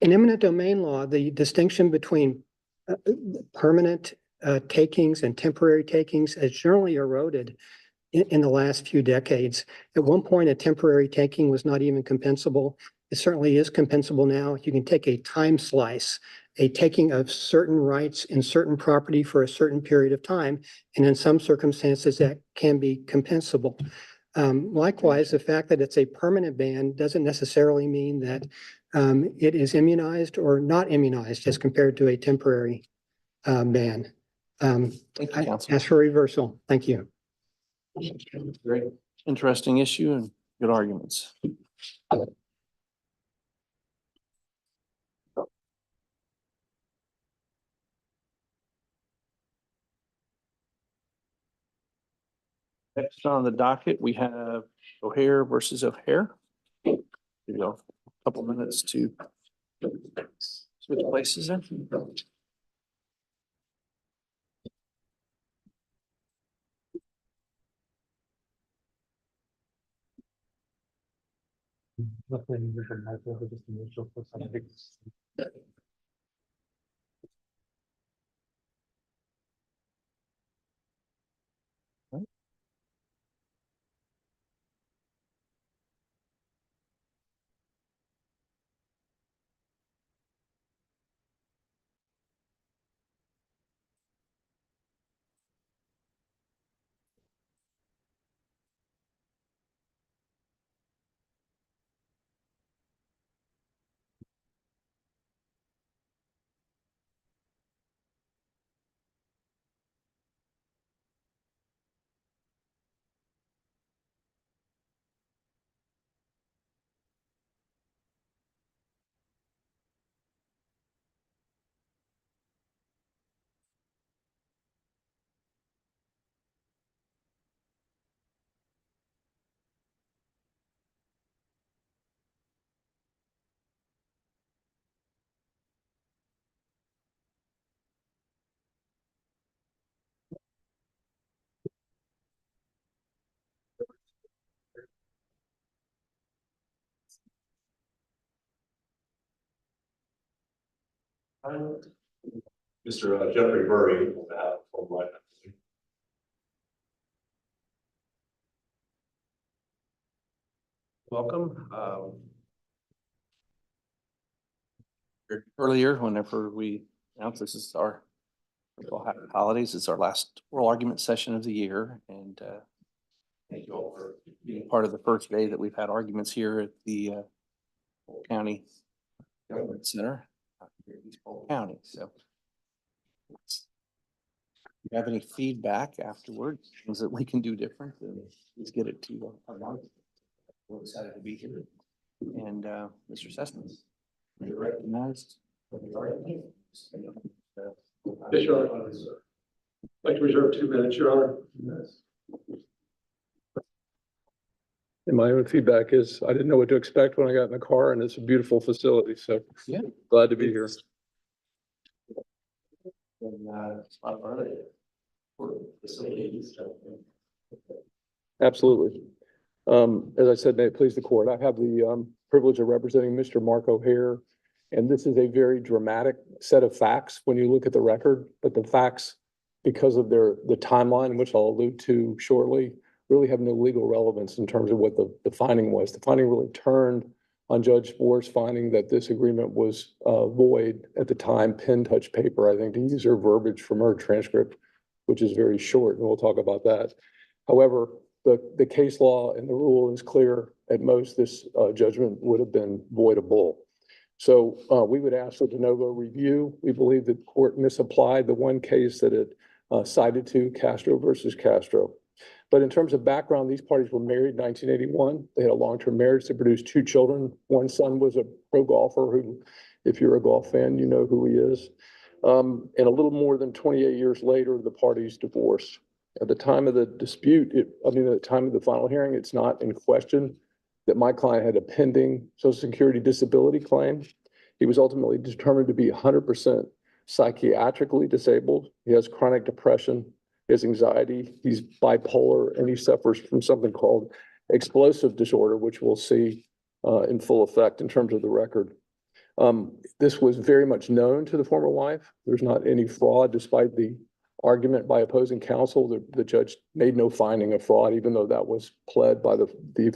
In eminent domain law, the distinction between permanent takings and temporary takings has generally eroded in the last few decades. At one point, a temporary taking was not even compensable. It certainly is compensable now. You can take a time slice, a taking of certain rights in certain property for a certain period of time, and in some circumstances that can be compensable. Likewise, the fact that it's a permanent ban doesn't necessarily mean that it is immunized or not immunized as compared to a temporary ban. Thank you, I counsel. ask for reversal. Thank you. Very interesting issue and good arguments. Next on the docket, we have O'Hare versus O'Hare. Give you a couple minutes to switch places in. Mr. Jeffrey Murray, on behalf of Fulbright. Welcome. Earlier, whenever we announced this is our holidays, it's our last oral argument session of the year, and thank you all for being part of the first day that we've had arguments here at the County Government Center here in East Polk County. So, if you have any feedback afterwards, things that we can do different, then please get it to our mouth. We're excited to be here. And Mr. Sessions, you're recognized. Yes, Your Honor. I'd like to reserve 2 minutes, Your Honor. And my own feedback is I didn't know what to expect when I got in the car, and it's a beautiful facility. So Yeah. glad to be here. And it's not part of it. For facilities. Absolutely. As I said, may it please the court, I have the privilege of representing Mr. Mark O'Hare. And this is a very dramatic set of facts when you look at the record, but the facts, because of the timeline, which I'll allude to shortly, really have no legal relevance in terms of what the finding was. The finding really turned on Judge Boer's finding that this agreement was void at the time, pen touch paper, I think, to use her verbiage from her transcript, which is very short, and we'll talk about that. However, the case law and the rule is clear. At most, this judgment would have been voidable. So we would ask for de novo review. We believe that the court misapplied the one case that it cited to, Castro versus Castro. But in terms of background, these parties were married in 1981. They had a long-term marriage that produced 2 children. One son was a pro golfer who, if you're a golf fan, you know who he is. And a little more than 28 years later, the parties divorced. At the time of the dispute, at the time of the final hearing, it's not in question that my client had a pending Social Security disability claim. He was ultimately determined to be 100% psychiatrically disabled. He has chronic depression, he has anxiety, he's bipolar, and he suffers from something called explosive disorder, which we'll see in full effect in terms of the record. This was very much known to the former wife. There's not any fraud, despite the argument by opposing counsel. The judge made no finding of fraud, even though that was pled by the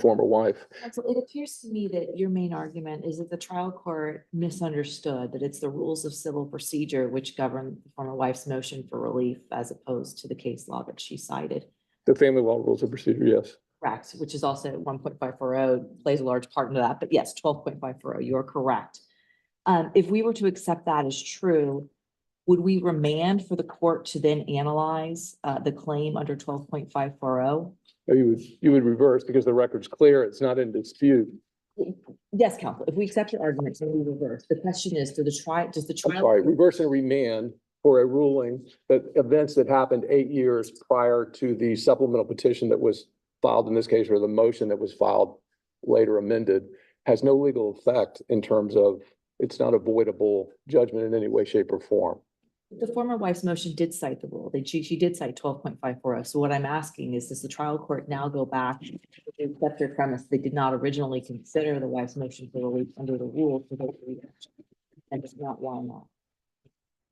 former wife. So it appears to me that your main argument is that the trial court misunderstood that it's the rules of civil procedure which govern the former wife's motion for relief as opposed to the case law that she cited. The family law rules of procedure, yes. Correct, which is also 1.540 plays a large part into that, but yes, 12.540, you're correct. If we were to accept that as true, would we remand for the court to then analyze the claim under 12.540? You would reverse because the record's clear. It's not in dispute. Yes, counsel, if we accept your argument, then we reverse. The question is, does the I'm trial? sorry, reverse and remand for a ruling that events that happened 8 years prior to the supplemental petition that was filed in this case, or the motion that was filed later amended, has no legal effect in terms of it's not a voidable judgment in any way, shape, or form. The former wife's motion did cite the rule. She did cite 12.540. So what I'm asking is, does the trial court now go back and accept their premise? They did not originally consider the wife's motion for relief under the rule for those reasons. And just not why not?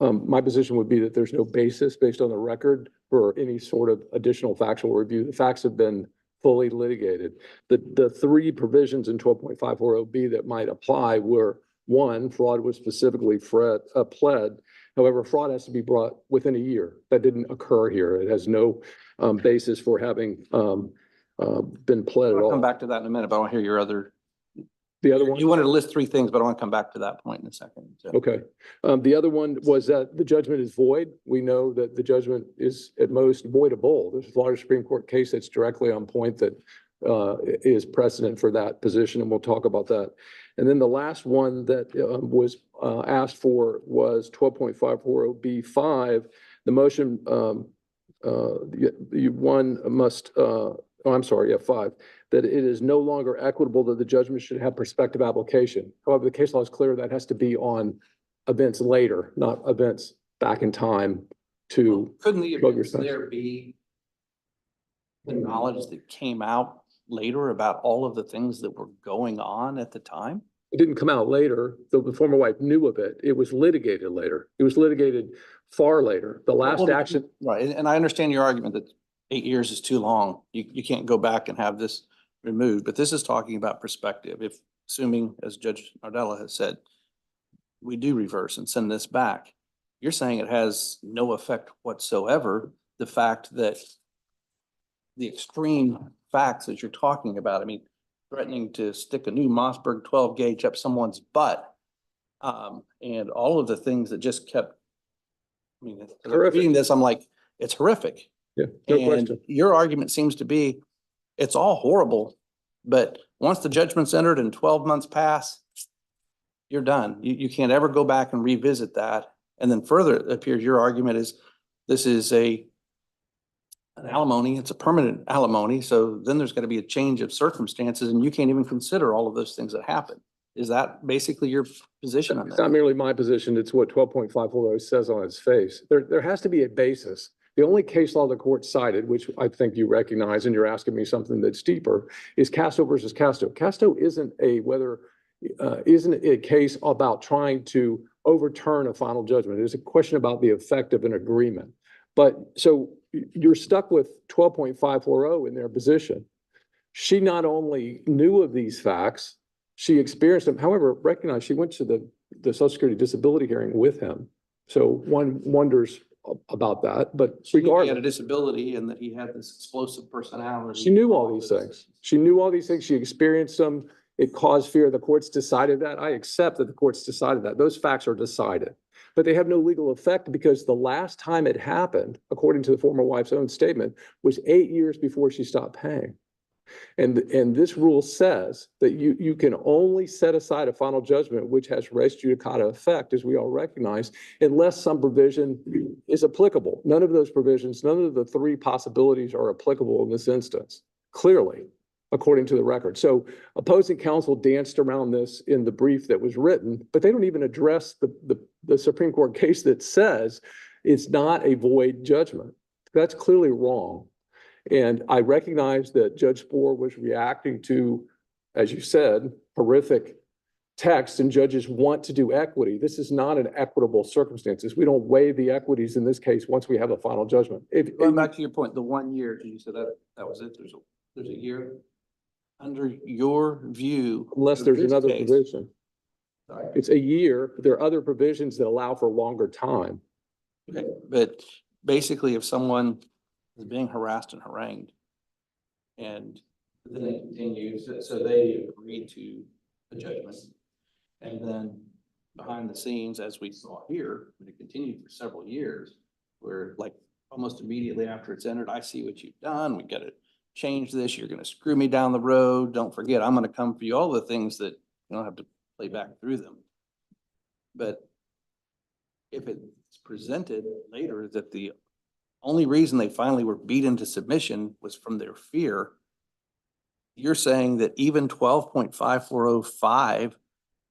My position would be that there's no basis based on the record for any sort of additional factual review. The facts have been fully litigated. The three provisions in 12.540B that might apply were: one, fraud was specifically pled. However, fraud has to be brought within a year. That didn't occur here. It has no basis for having been pled at I'll come all. back to that in a minute, but I want to hear your other. The other one? You wanted to list three things, but I want to come back to that point in a second. So. Okay. The other one was that the judgment is void. We know that the judgment is at most voidable. There's a Florida Supreme Court case that's directly on point that is precedent for that position, and we'll talk about that. And then the last one that was asked for was 12.540B5. The motion, five, that it is no longer equitable that the judgment should have prospective application. However, the case law is clear that has to be on events later, not events back in time to. Couldn't the Bug events yourself. there be the knowledge that came out later about all of the things that were going on at the time? It didn't come out later. The former wife knew of it. It was litigated later. It was litigated far later. The last Well, action. Right, and I understand your argument that 8 years is too long. You can't go back and have this removed, but this is talking about perspective. If, assuming, as Judge Nardella has said, we do reverse and send this back, you're saying it has no effect whatsoever, the fact that the extreme facts that you're talking about, I mean, threatening to stick a new Mossberg 12 gauge up someone's butt, and all of the things that just kept, I mean, as I'm Horrific. reading this, I'm like, it's horrific. Yeah, no And question. your argument seems to be, it's all horrible, but once the judgment's entered and 12 months pass, you're done. You can't ever go back and revisit that. And then further, it appears your argument is, this is an alimony, it's a permanent alimony, so then there's gonna be a change of circumstances, and you can't even consider all of those things that happen. Is that basically your position on It's that? not merely my position, it's what 12.540 says on its face. There has to be a basis. The only case law the court cited, which I think you recognize, and you're asking me something that's deeper, is Casto versus Casto. Casto isn't a case about trying to overturn a final judgment. It's a question about the effect of an agreement. But so you're stuck with 12.540 in their position. She not only knew of these facts, she experienced them. However, recognize she went to the Social Security disability hearing with him. So one wonders about that, but She knew he had a regardless, disability and that he had this explosive personality. she knew all these things. She knew all these things. She experienced them. It caused fear. The courts decided that. I accept that the courts decided that. Those facts are decided. But they have no legal effect because the last time it happened, according to the former wife's own statement, was 8 years before she stopped paying. And this rule says that you can only set aside a final judgment which has res judicata effect, as we all recognize, unless some provision is applicable. None of those provisions, none of the three possibilities are applicable in this instance, clearly, according to the record. So opposing counsel danced around this in the brief that was written, but they don't even address the Supreme Court case that says it's not a void judgment. That's clearly wrong. And I recognize that Judge Spohr was reacting to, as you said, horrific text, and judges want to do equity. This is not an equitable circumstances. We don't weigh the equities in this case once we have a final judgment. Going back to your point, the 1 year, you said that was it. There's a year. Under your view. Unless of there's this another case- provision. Sorry. It's a year. There are other provisions that allow for longer time. Okay, but basically, if someone is being harassed and harangued, and then it continues, so they agreed to the judgment, and then behind the scenes, as we saw here, it continued for several years, where like almost immediately after it's entered, I see what you've done, we gotta change this, you're gonna screw me down the road, don't forget, I'm gonna come for you, all the things that you don't have to play back through them. But if it's presented later that the only reason they finally were beat into submission was from their fear, you're saying that even 12.5405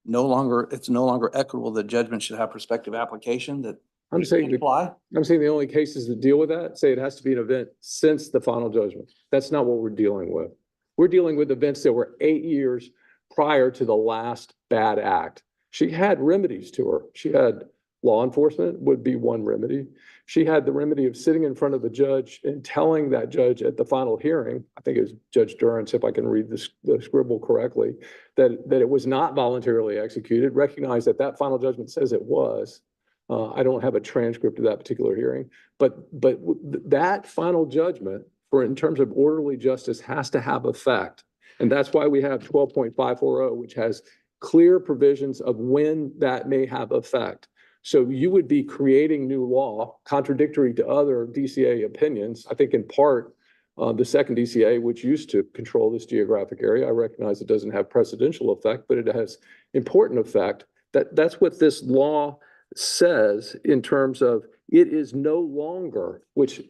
it's no longer equitable, that judgment should have prospective application that I'm saying, apply? I'm saying the only cases that deal with that say it has to be an event since the final judgment. That's not what we're dealing with. We're dealing with events that were 8 years prior to the last bad act. She had remedies to her. She had law enforcement would be one remedy. She had the remedy of sitting in front of the judge and telling that judge at the final hearing, I think it was Judge Durance, if I can read the scribble correctly, that it was not voluntarily executed, recognize that that final judgment says it was. I don't have a transcript of that particular hearing, but that final judgment for in terms of orderly justice has to have effect. And that's why we have 12.540, which has clear provisions of when that may have effect. So you would be creating new law contradictory to other DCA opinions. I think in part, the second DCA, which used to control this geographic area, I recognize it doesn't have precedential effect, but it has important effect. That's what this law says in terms of it is no longer, which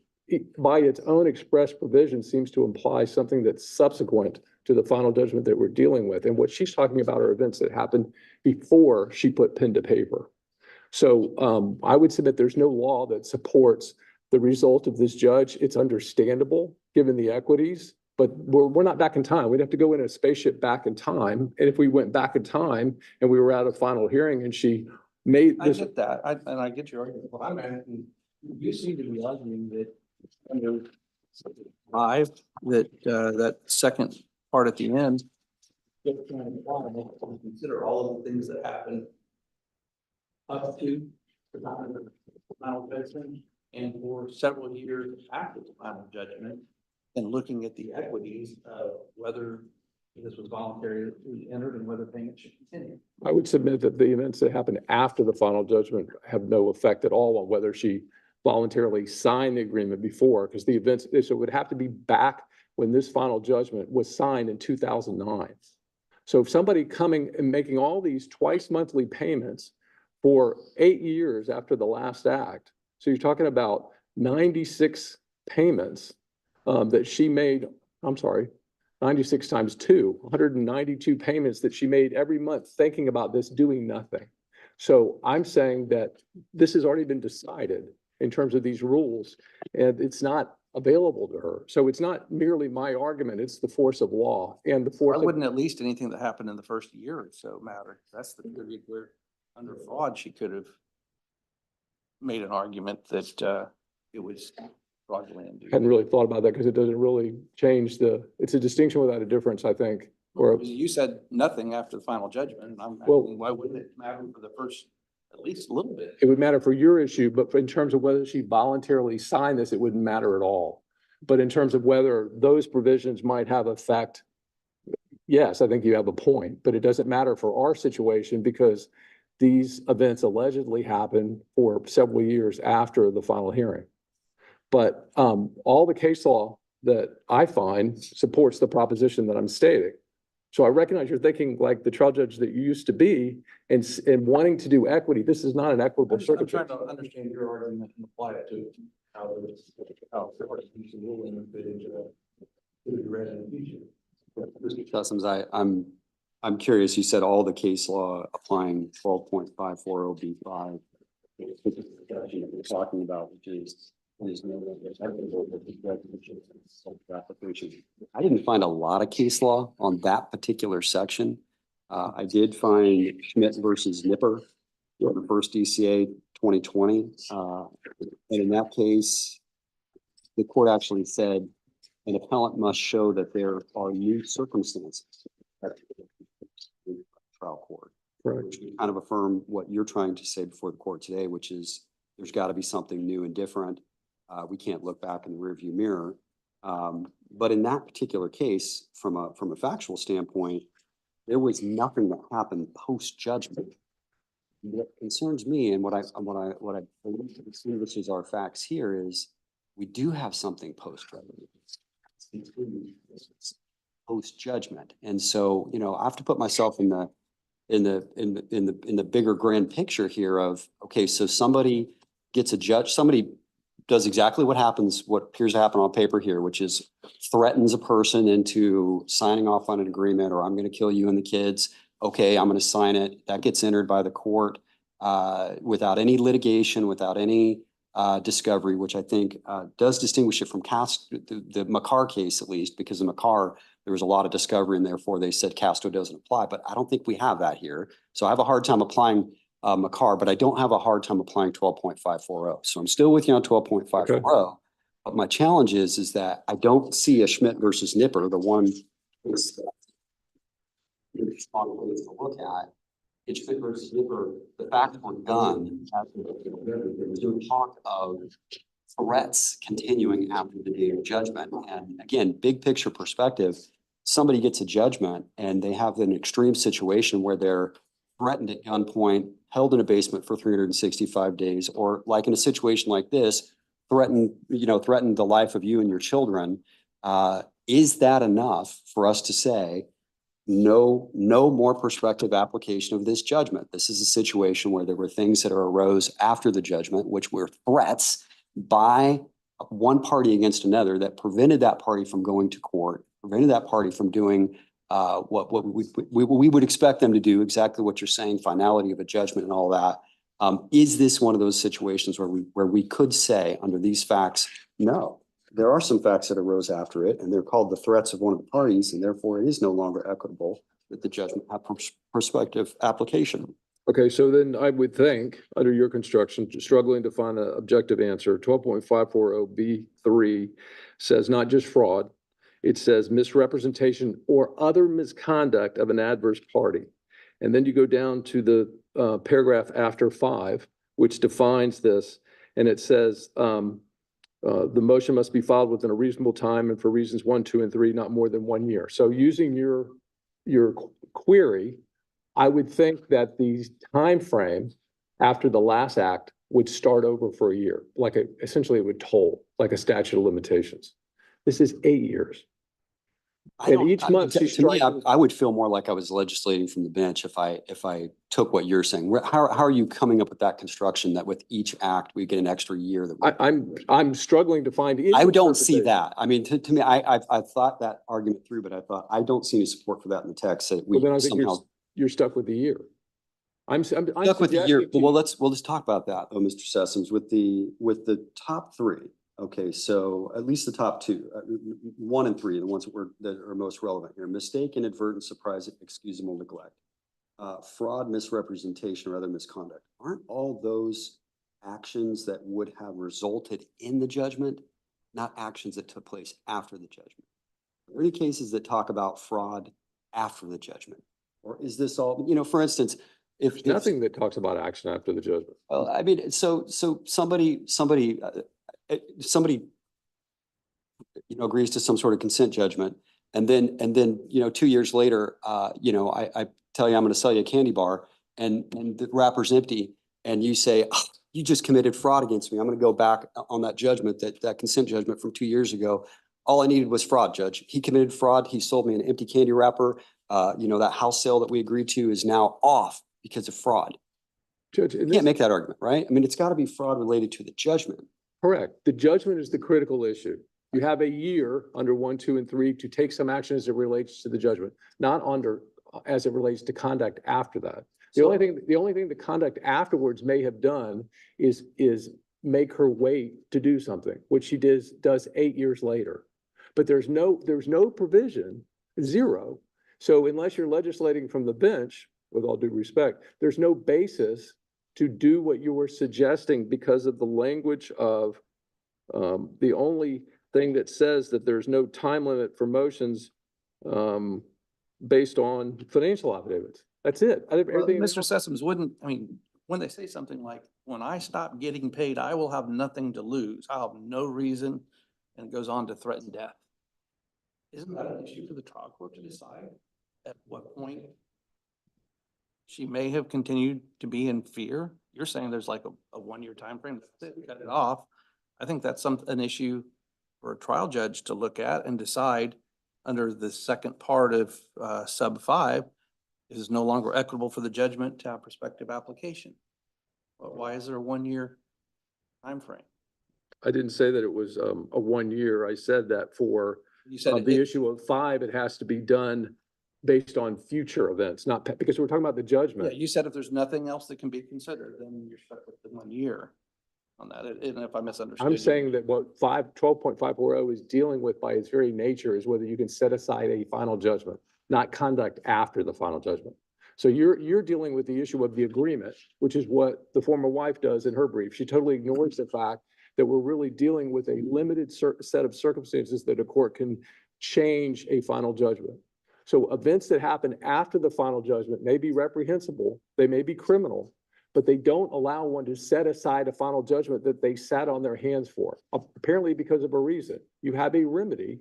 by its own express provision seems to imply something that's subsequent to the final judgment that we're dealing with. And what she's talking about are events that happened before she put pen to paper. So I would submit there's no law that supports the result of this judge. It's understandable given the equities, but we're not back in time. We'd have to go in a spaceship back in time. And if we went back in time and we were at a final hearing and she made I this. get that, and I get your argument. Well, I'm asking, you seem to be arguing that under five, that second part at the end, consider all of the things that happened up to the final judgment and for several years after the final judgment, and looking at the equities of whether this was voluntarily entered and whether payment should continue. I would submit that the events that happened after the final judgment have no effect at all on whether she voluntarily signed the agreement before, because the events, so it would have to be back when this final judgment was signed in 2009. So if somebody coming and making all these twice monthly payments for 8 years after the last act, so you're talking about 96 payments that she made, 96 times 2, 192 payments that she made every month thinking about this, doing nothing. So I'm saying that this has already been decided in terms of these rules, and it's not available to her. So it's not merely my argument, it's the force of law and the force. Why wouldn't at least anything that happened in the first year or so matter? That's the period where under fraud, she could have made an argument that it was fraudulent. Hadn't really thought about that because it doesn't really change it's a distinction without a difference, I think. Or You said nothing after the final judgment, and I'm Well- asking, why wouldn't it matter for the first, at least a little bit? it would matter for your issue, but in terms of whether she voluntarily signed this, it wouldn't matter at all. But in terms of whether those provisions might have effect, yes, I think you have a point, but it doesn't matter for our situation because these events allegedly happened for several years after the final hearing. But all the case law that I find supports the proposition that I'm stating. So I recognize you're thinking like the trial judge that you used to be and wanting to do equity. This is not an equitable I'm trying circumstance. to understand your argument and apply it to how the ruling fit into the resident feature. Mr. Chesums, I'm curious, you said all the case law applying 12.540B5. You're talking about, which is no application. I didn't find a lot of case law on that particular section. I did find Schmidt versus Nipper, the first DCA 2020. And in that case, the court actually said an appellant must show that there are new circumstances at the trial court. Right. Which would kind of affirm what you're trying to say before the court today, which is there's got to be something new and different. We can't look back in the rearview mirror. But in that particular case, from a factual standpoint, there was nothing that happened post judgment. What concerns me and what I believe distinguishes our facts here is we do have something post judgment. And so, I have to put myself in the in the bigger grand picture here of, okay, so somebody gets a judge, somebody does exactly what happens, what appears to happen on paper here, which is threatens a person into signing off on an agreement, or I'm going to kill you and the kids. Okay, I'm going to sign it. That gets entered by the court without any litigation, without any discovery, which I think does distinguish it from the Makar case, at least, because in Makar, there was a lot of discovery and therefore they said Casto doesn't apply, but I don't think we have that here. So I have a hard time applying Makar, but I don't have a hard time applying 12.540. So I'm still with you on 12.540. But my challenge is that I don't see a Schmidt versus Nipper, the one is to look at. In Schmidt versus Nipper, the facts were done. There was no talk of threats continuing after the date of judgment. And again, big picture perspective, somebody gets a judgment and they have an extreme situation where they're threatened at gunpoint, held in a basement for 365 days, or like in a situation like this, threaten the life of you and your children. Is that enough for us to say, no more prospective application of this judgment? This is a situation where there were things that arose after the judgment, which were threats by one party against another that prevented that party from going to court, prevented that party from doing what we would expect them to do, exactly what you're saying, finality of a judgment and all that. Is this one of those situations where we could say under these facts, no, there are some facts that arose after it, and they're called the threats of one of the parties, and therefore it is no longer equitable that the judgment have prospective application. Okay, so then I would think, under your construction, struggling to find an objective answer, 12.540B3 says not just fraud, it says misrepresentation or other misconduct of an adverse party. And then you go down to the paragraph after 5, which defines this, and it says the motion must be filed within a reasonable time and for reasons 1, 2, and 3, not more than 1 year. So using your query, I would think that the time frame after the last act would start over for a year, essentially it would toll, like a statute of limitations. This is 8 years. And each month to me, I would feel more like I was legislating from the bench if I took what you're saying. How are you coming up with that construction that with each act we get an extra year? I'm struggling to find. I don't see that. I mean, to me, I've thought that argument through, but I don't see any support for that in the text. That we somehow you're stuck with the year. I'm stuck with the year. Well, let's talk about that though, Mr. Sessoms, with the top 3. Okay, so at least the top 2, 1 and 3, the ones that are most relevant here: mistake, inadvertent, surprise, excusable neglect, fraud, misrepresentation, or other misconduct. Aren't all those actions that would have resulted in the judgment, not actions that took place after the judgment? Are there any cases that talk about fraud after the judgment? Or is this all, for instance, There's nothing that talks about action after the judgment. Well, I mean, so somebody agrees to some sort of consent judgment, and then 2 years later, I tell you I'm going to sell you a candy bar, and the wrapper's empty, and you say, oh, you just committed fraud against me. I'm going to go back on that judgment, that consent judgment from 2 years ago. All I needed was fraud, Judge. He committed fraud. He sold me an empty candy wrapper. That house sale that we agreed to is now off because of fraud. Judge, you can't make that argument, right? I mean, it's got to be fraud related to the judgment. Correct. The judgment is the critical issue. You have a year under 1, 2, and 3 to take some action as it relates to the judgment, not as it relates to conduct after that. The only thing the conduct afterwards may have done is make her wait to do something, which she does 8 years later. But there's no provision, 0. So unless you're legislating from the bench, with all due respect, there's no basis to do what you were suggesting because of the language of the only thing that says that there's no time limit for motions based on financial affidavits. That's it. Mr. Sessoms when they say something like, when I stop getting paid, I will have nothing to lose. I'll have no reason, and it goes on to threaten death. Isn't that an issue for the trial court to decide at what point she may have continued to be in fear? You're saying there's like a 1 year time frame. That's it, cut it off. I think that's an issue for a trial judge to look at and decide under the second part of sub 5, It is no longer equitable for the judgment to have prospective application. But why is there a 1 year timeframe? I didn't say that it was a 1 year. I said that for You said it the did. issue of 5, it has to be done based on future events, not, because we're talking about the Yeah, judgment. you said if there's nothing else that can be considered, then you're stuck with the 1 year on that. And if I misunderstood. I'm you. saying that what 12.540 is dealing with by its very nature is whether you can set aside a final judgment, not conduct after the final judgment. So you're dealing with the issue of the agreement, which is what the former wife does in her brief. She totally ignores the fact that we're really dealing with a limited set of circumstances that a court can change a final judgment. So events that happen after the final judgment may be reprehensible, they may be criminal, but they don't allow one to set aside a final judgment that they sat on their hands for, apparently because of a reason. You have a remedy.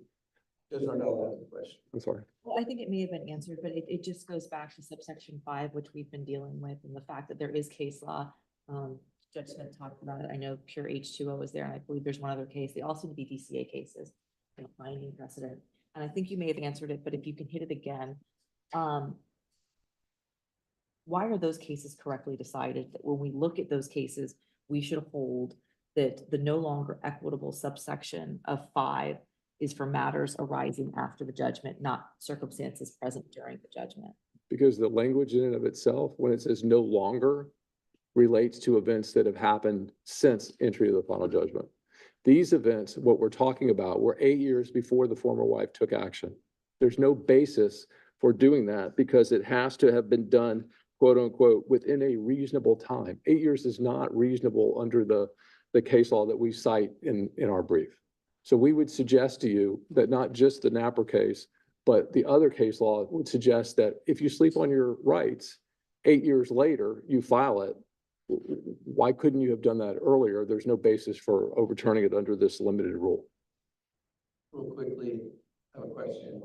Does not know that's the question. I'm sorry. Well, I think it may have been answered, but it just goes back to subsection 5, which we've been dealing with, and the fact that there is case law. Judge Smith talked about it. I know Pure H2O is there, and I believe there's one other case. They all seem to be DCA cases and finding precedent. And I think you may have answered it, but if you can hit it again, why are those cases correctly decided? That when we look at those cases, we should hold that the no longer equitable subsection of 5 is for matters arising after the judgment, not circumstances present during the judgment. Because the language in and of itself, when it says no longer, relates to events that have happened since entry of the final judgment. These events, what we're talking about, were 8 years before the former wife took action. There's no basis for doing that because it has to have been done, quote unquote, within a reasonable time. 8 years is not reasonable under the case law that we cite in our brief. So we would suggest to you that not just the Napper case, but the other case law would suggest that if you sleep on your rights, 8 years later, you file it. Why couldn't you have done that earlier? There's no basis for overturning it under this limited rule. Real quickly, I have a question.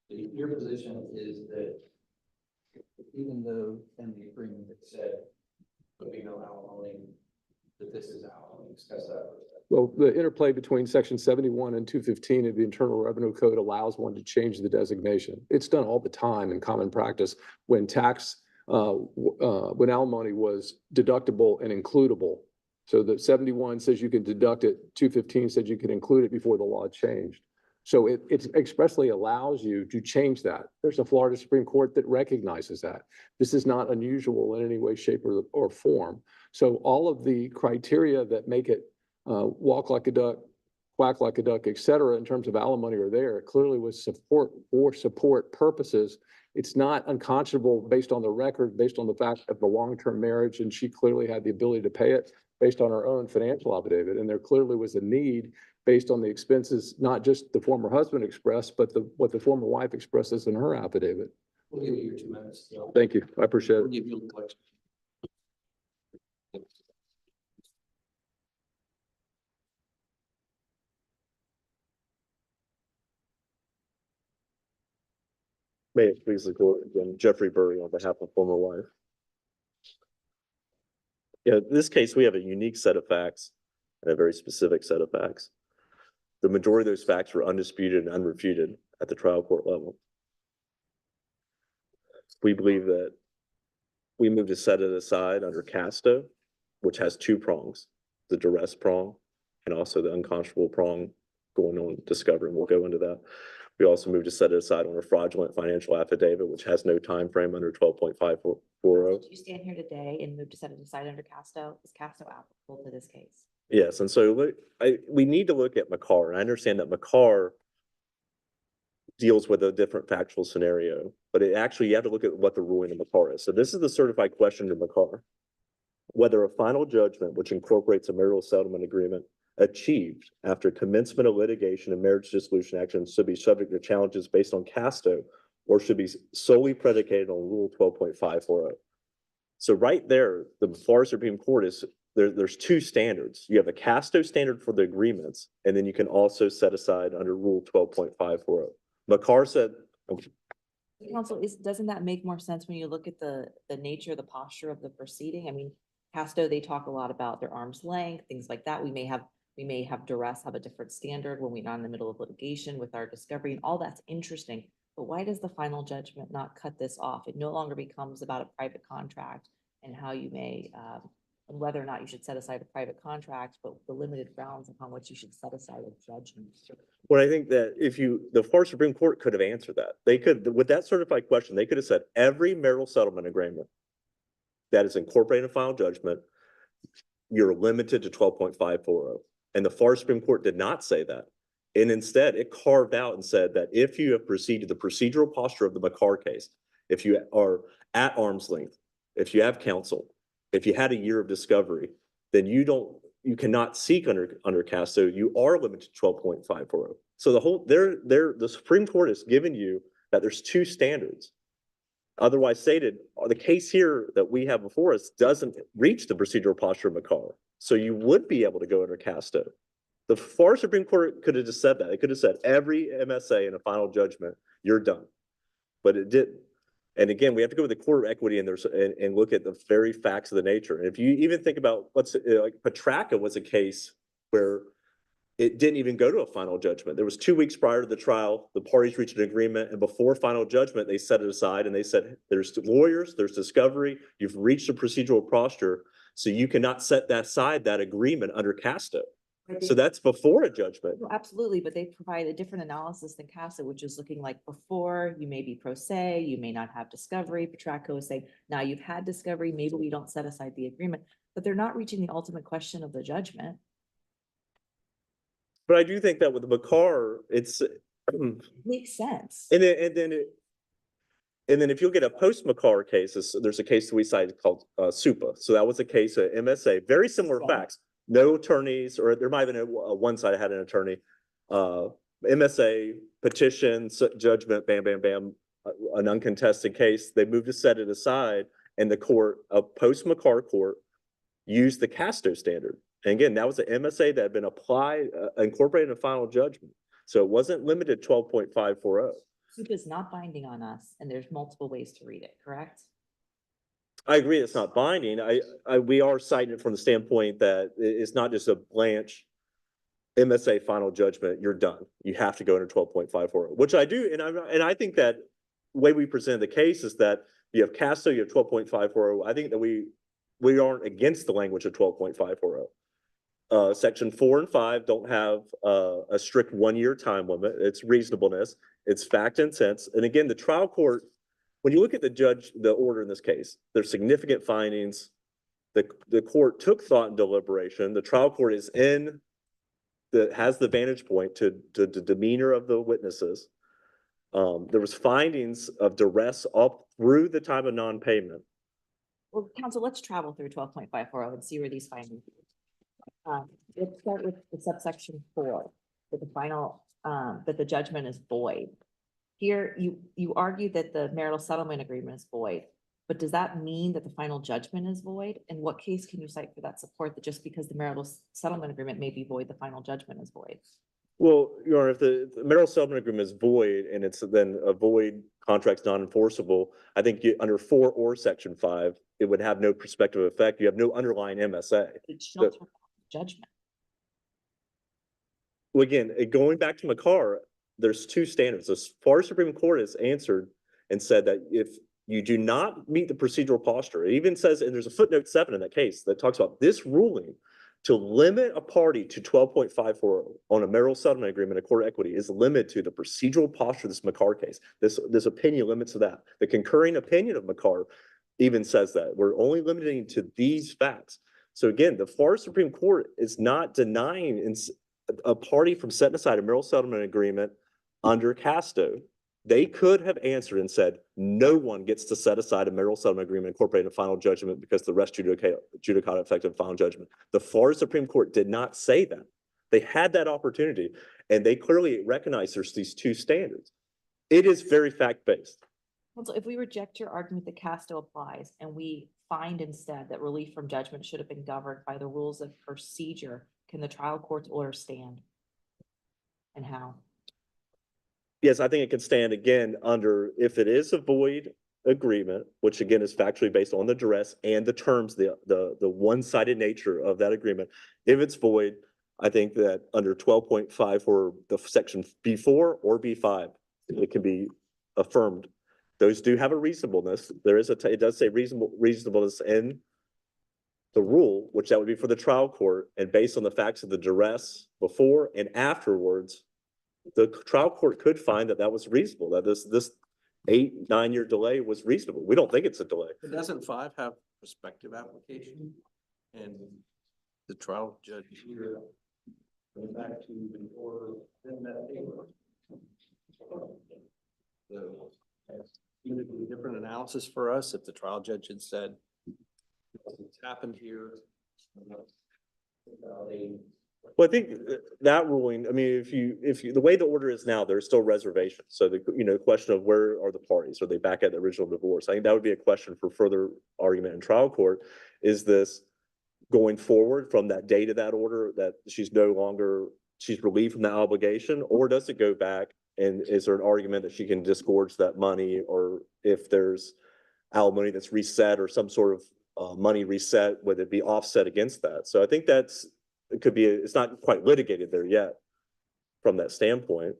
Your position is that even though in the agreement it said there'll be no alimony, that this is alimony, discuss that. Well, the interplay between section 71 and 215 of the Internal Revenue Code allows one to change the designation. It's done all the time in common practice when when alimony was deductible and includable. So the 71 says you can deduct it, 215 said you can include it before the law changed. So it expressly allows you to change that. There's a Florida Supreme Court that recognizes that. This is not unusual in any way, shape, or form. So all of the criteria that make it walk like a duck, quack like a duck, et cetera, in terms of alimony are there. It clearly was support purposes. It's not unconscionable based on the record, based on the fact of the long-term marriage, and she clearly had the ability to pay it based on her own financial affidavit. And there clearly was a need based on the expenses, not just the former husband expressed, but what the former wife expresses in her affidavit. We'll give you your 2 minutes. Thank you. I appreciate We'll it. give you the question. May it please the court, again, Jeffrey Burry on behalf of former wife. Yeah, in this case, we have a unique set of facts and a very specific set of facts. The majority of those facts were undisputed and unrefuted at the trial court level. We believe that we moved to set it aside under Casto, which has 2 prongs, the duress prong and also the unconscionable prong going on discovery, and we'll go into that. We also moved to set it aside on a fraudulent financial affidavit, which has no time frame under 12.540. Do you stand here today and move to set it aside under Casto? Is Casto applicable to this case? Yes, and so we need to look at McCarr, and I understand that McCarr deals with a different factual scenario, but you have to look at what the ruling of McCarr is. So this is the certified question to McCarr. Whether a final judgment which incorporates a marital settlement agreement achieved after commencement of litigation and marriage dissolution actions should be subject to challenges based on Casto or should be solely predicated on Rule 12.540. So right there, the Florida Supreme Court is there's 2 standards. You have a Casto standard for the agreements, and then you can also set aside under Rule 12.540. McCarr said, Counsel, doesn't that make more sense when you look at the nature, the posture of the proceeding? I mean, Casto, they talk a lot about their arm's length, things like that. We may have duress have a different standard when we're not in the middle of litigation with our discovery, and all that's interesting. But why does the final judgment not cut this off? It no longer becomes about a private contract and how you may, and whether or not you should set aside a private contract, but the limited grounds upon which you should set aside a judgment. Well, I think that the Florida Supreme Court could have answered that. They could, with that certified question, they could have said every marital settlement agreement that is incorporated in a final judgment, you're limited to 12.540. And the Florida Supreme Court did not say that. And instead, it carved out and said that if you have proceeded the procedural posture of the McCarr case, if you are at arm's length, if you have counsel, if you had a year of discovery, then you cannot seek under Casto, you are limited to 12.540. So the Supreme Court has given you that there's two standards. Otherwise stated, the case here that we have before us doesn't reach the procedural posture of McCarr. So you would be able to go under Casto. The Florida Supreme Court could have just said that. It could have said every MSA in a final judgment, you're done. But it didn't. And again, we have to go with the court of equity and look at the very facts of the nature. And if you even think about like Petracca was a case where it didn't even go to a final judgment. There was 2 weeks prior to the trial, the parties reached an agreement, and before final judgment, they set it aside and they said, there's lawyers, there's discovery, you've reached a procedural posture, so you cannot set that aside, that agreement under Casto. So that's before a judgment. Well, absolutely, but they provide a different analysis than CASA, which is looking like before, you may be pro se, you may not have discovery. Petracca is saying, now you've had discovery, maybe we don't set aside the agreement, but they're not reaching the ultimate question of the judgment. But I do think that with the McCarr, it's Makes sense. and then if you look at a post-McCarr case, there's a case that we cited called SUPA. So that was a case of MSA, very similar facts. No attorneys, or there might have been a one side had an attorney. MSA petition, judgment, bam, bam, bam, an uncontested case. They moved to set it aside, and the court, a post-McCarr court, used the Casto standard. And again, that was an MSA that had been applied, incorporated in a final judgment. So it wasn't limited 12.540. SUPA is not binding on us, and there's multiple ways to read it, correct? I agree it's not binding. We are citing it from the standpoint that it's not just a Blanche MSA final judgment, you're done. You have to go under 12.540, which I do. And I think that the way we present the case is that you have Casto, you have 12.540. I think that we aren't against the language of 12.540. Section 4 and 5 don't have a strict 1 year time limit. It's reasonableness. It's fact and sense. And again, the trial court, when you look at the order in this case, there's significant findings. The court took thought and deliberation. The trial court has the vantage point to the demeanor of the witnesses. There was findings of duress up through the time of non-payment. Well, counsel, let's travel through 12.540 and see where these findings. Let's start with the subsection 4, that the final, that the judgment is void. Here, you argue that the marital settlement agreement is void, but does that mean that the final judgment is void? And what case can you cite for that support, that just because the marital settlement agreement may be void, the final judgment is void? Well, Your Honor, if the marital settlement agreement is void and it's then a void contract's non-enforceable, I think under 4 or section 5, it would have no prospective effect. You have no underlying MSA. It's shelter judgment. Well, again, going back to McCarr, there's two standards. The Florida Supreme Court has answered and said that if you do not meet the procedural posture, it even says, and there's a footnote 7 in that case that talks about this ruling to limit a party to 12.540 on a marital settlement agreement, a court of equity, is limited to the procedural posture of this McCarr case. This opinion limits to that. The concurring opinion of McCarr even says that. We're only limiting to these facts. So again, the Florida Supreme Court is not denying a party from setting aside a marital settlement agreement under Casto. They could have answered and said, no one gets to set aside a marital settlement agreement incorporating a final judgment because the rest judicata effective final judgment. The Florida Supreme Court did not say that. They had that opportunity, and they clearly recognize there's these two standards. It is very fact-based. So if we reject your argument that Casto applies and we find instead that relief from judgment should have been governed by the rules of procedure, can the trial court's order stand? And how? Yes, I think it can stand again under, if it is a void agreement, which again is factually based on the duress and the terms, the one-sided nature of that agreement. If it's void, I think that under 12.5 for the section B4 or B5, it can be affirmed. Those do have a reasonableness. There is it does say reasonableness in the rule, which that would be for the trial court, and based on the facts of the duress before and afterwards, the trial court could find that that was reasonable, that this 8-9 year delay was reasonable. We don't think it's a delay. But doesn't 5 have prospective application? And the trial judge here went back to before then that paper. So would it be a different analysis for us if the trial judge had said, what's happened here? Well, I think that ruling, I mean, if you, the way the order is now, there's still reservations. So the, question of where are the parties? Are they back at the original divorce? I think that would be a question for further argument in trial court. Is this going forward from that date of that order that she's relieved from that obligation? Or does it go back and is there an argument that she can disgorge that money? Or if there's alimony that's reset or some sort of money reset, would it be offset against that? So I think it could be, it's not quite litigated there yet from that standpoint.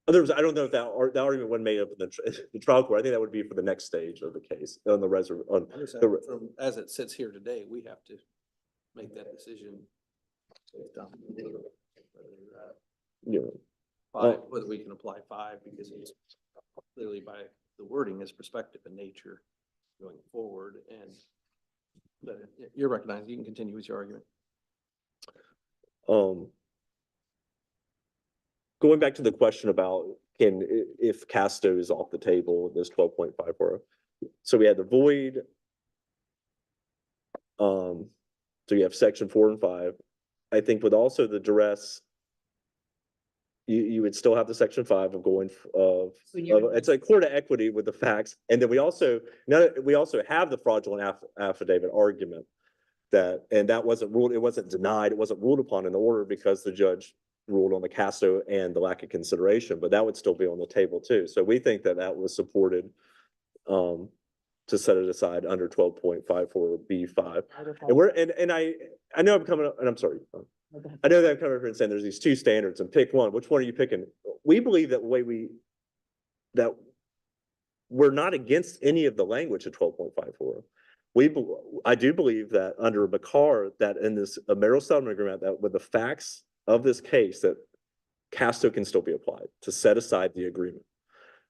I don't know if that argument wasn't made up in the trial court. I think that would be for the next stage of the case on the As it sits here today, we have to make that decision. Whether we can apply 5 because it's clearly by the wording is prospective in nature going forward, and but you're recognizing you can continue with your argument. Going back to the question about if Casto is off the table, this 12.54. So we had the void. So you have section 4 and 5. I think with also the duress, you would still have the section 5 of going it's a court of equity with the facts. And then we also have the fraudulent affidavit argument and that wasn't ruled, it wasn't denied, it wasn't ruled upon in the order because the judge ruled on the Casto and the lack of consideration, but that would still be on the table too. So we think that that was supported to set it aside under 12.54B5. And I know I'm coming up, and I'm sorry. I know that I'm coming up here and saying there's these 2 standards and pick one. Which one are you picking? We believe that that we're not against any of the language of 12.54. I do believe that under McCarr, that in this marital settlement agreement, that with the facts of this case, that Casto can still be applied to set aside the agreement.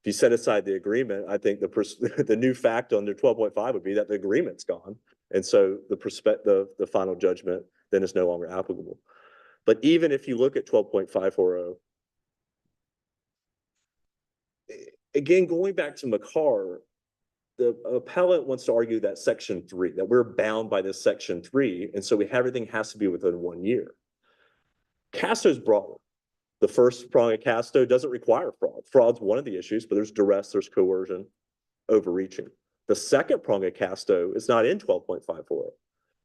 If you set aside the agreement, I think the new fact under 12.5 would be that the agreement's gone. And so the final judgment then is no longer applicable. But even if you look at 12.540, again, going back to McCarr, the appellant wants to argue that section 3, that we're bound by this section 3. And so everything has to be within 1 year. Casto's broader. The first prong of Casto doesn't require fraud. Fraud's one of the issues, but there's duress, there's coercion, overreaching. The second prong of Casto is not in 12.54.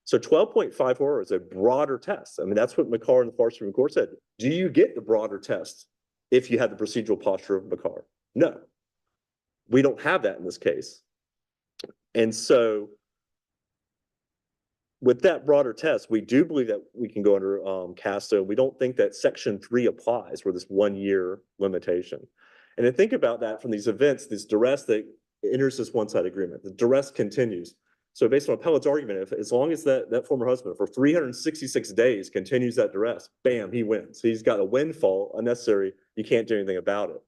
So 12.54 is a broader test. I mean, that's what McCarr and the Far Supreme Court said. Do you get the broader test if you have the procedural posture of McCarr? No. We don't have that in this case. And so with that broader test, we do believe that we can go under Casto. We don't think that section 3 applies for this 1 year limitation. And to think about that from these events, this duress that enters this one-side agreement, the duress continues. So based on appellate's argument, as long as that former husband for 366 days continues that duress, bam, he wins. He's got a windfall unnecessary. You can't do anything about it.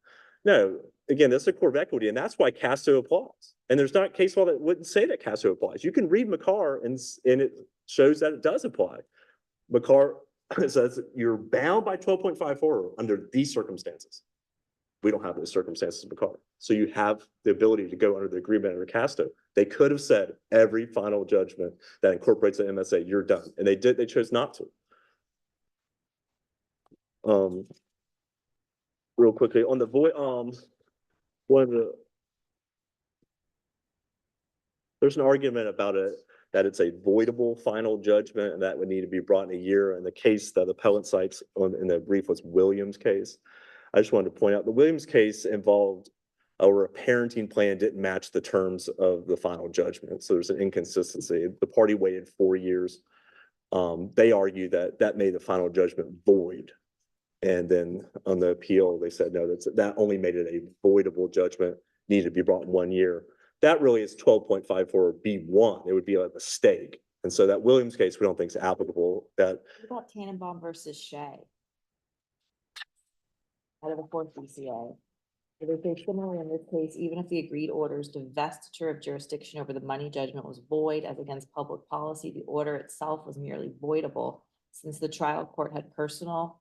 No, again, that's a court of equity, and that's why Casto applies. And there's not case law that wouldn't say that Casto applies. You can read McCarr and it shows that it does apply. McCarr says you're bound by 12.54 under these circumstances. We don't have those circumstances in McCarr. So you have the ability to go under the agreement under Casto. They could have said every final judgment that incorporates the MSA, you're done. And they chose not to. Real quickly on the void, there's an argument about that it's a voidable final judgment and that would need to be brought in a year. And the case that the appellant cites in the brief was Williams' case. I just wanted to point out the Williams case involved where a parenting plan didn't match the terms of the final judgment. So there's an inconsistency. The party waited 4 years. They argue that made the final judgment void. And then on the appeal, they said, no, that only made it a voidable judgment, needed to be brought in 1 year. That really is 12.54B1. It would be a mistake. And so that Williams case, we don't think is applicable. That What about Tannenbaum versus Shea? Out of the fourth BCA. They say similarly in this case, even if the agreed order's divestiture of jurisdiction over the money judgment was void as against public policy, the order itself was merely voidable since the trial court had personal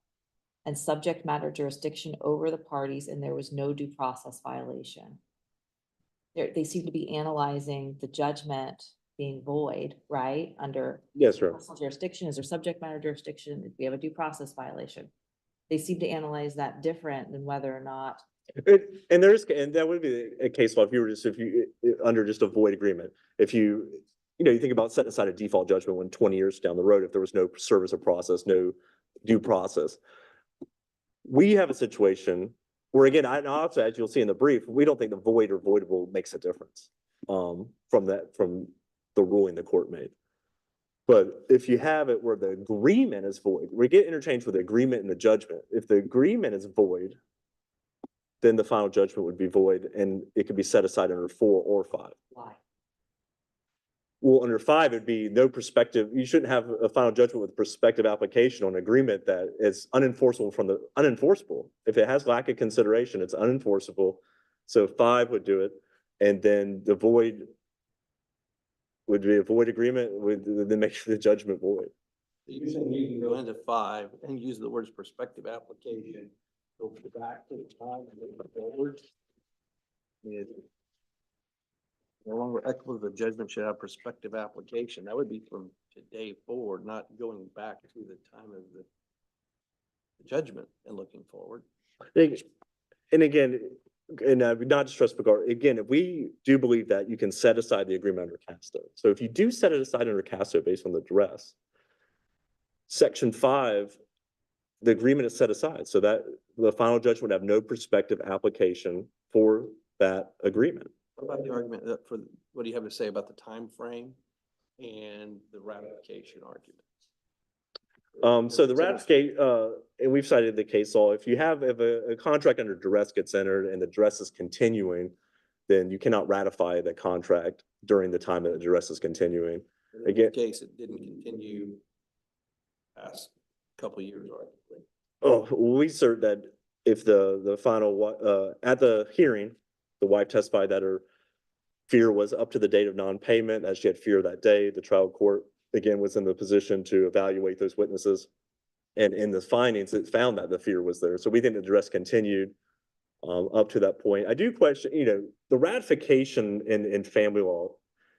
and subject matter jurisdiction over the parties and there was no due process violation. They seem to be analyzing the judgment being void, right? Under yes, sir. personal jurisdiction, is there subject matter jurisdiction? If we have a due process violation. They seem to analyze that different than whether or not. And that would be a case law if you under just a void agreement. If you think about setting aside a default judgment when 20 years down the road, if there was no service of process, no due process. We have a situation where, again, also, as you'll see in the brief, we don't think the void or voidable makes a difference from the ruling the court made. But if you have it where the agreement is void, we get interchanged with the agreement and the judgment. If the agreement is void, then the final judgment would be void and it could be set aside under 4 or 5. Why? Well, under 5, it'd be no prospective. You shouldn't have a final judgment with prospective application on an agreement that is unenforceable. If it has lack of consideration, it's unenforceable. So 5 would do it. And then the void would be a void agreement would then make the judgment void. You're saying you can go into 5 and use the words prospective application, go back to the time and go forward. No longer equitable, the judgment should have prospective application. That would be from today forward, not going back to the time of the judgment and looking forward. And again, not to stress McCarr, again, if we do believe that you can set aside the agreement under Casto. So if you do set it aside under Casto based on the duress, Section 5, the agreement is set aside so that the final judgment would have no prospective application for that agreement. What about the argument that what do you have to say about the time frame and the ratification argument? So the ratification, and we've cited the case law, if a contract under duress gets entered and the duress is continuing, then you cannot ratify the contract during the time that the duress is continuing. In this case, it didn't continue past a couple of years, arguably. Oh, we assert that if the final, at the hearing, the wife testified that her fear was up to the date of non-payment, as she had fear that day. The trial court, again, was in the position to evaluate those witnesses. And in the findings, it found that the fear was there. So we think the duress continued up to that point. I do question, the ratification in family law.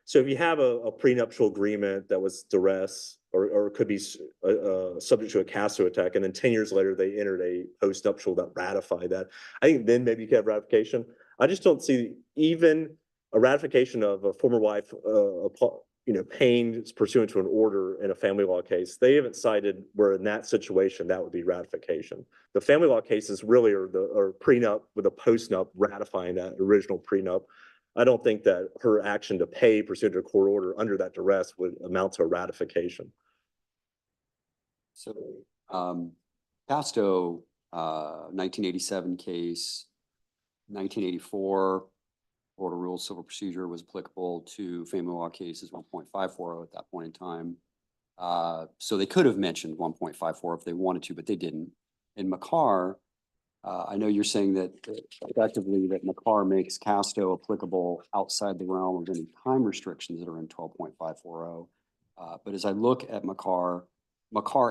So if you have a prenuptial agreement that was duress or could be subject to a Casto attack, and then 10 years later, they entered a postnuptial that ratified that, I think then maybe you could have ratification. I just don't see even a ratification of a former wife, paying pursuant to an order in a family law case. They haven't cited where in that situation that would be ratification. The family law cases really are prenup with a postnup ratifying that original prenup. I don't think that her action to pay pursuant to a court order under that duress would amount to a ratification. So, Casto, 1987 case, 1984, Florida Rules Civil Procedure was applicable to family law cases 1.540 at that point in time. So they could have mentioned 1.54 if they wanted to, but they didn't. In McCarr, I know you're saying that effectively that McCarr makes Casto applicable outside the realm of any time restrictions that are in 12.540. But as I look at McCarr,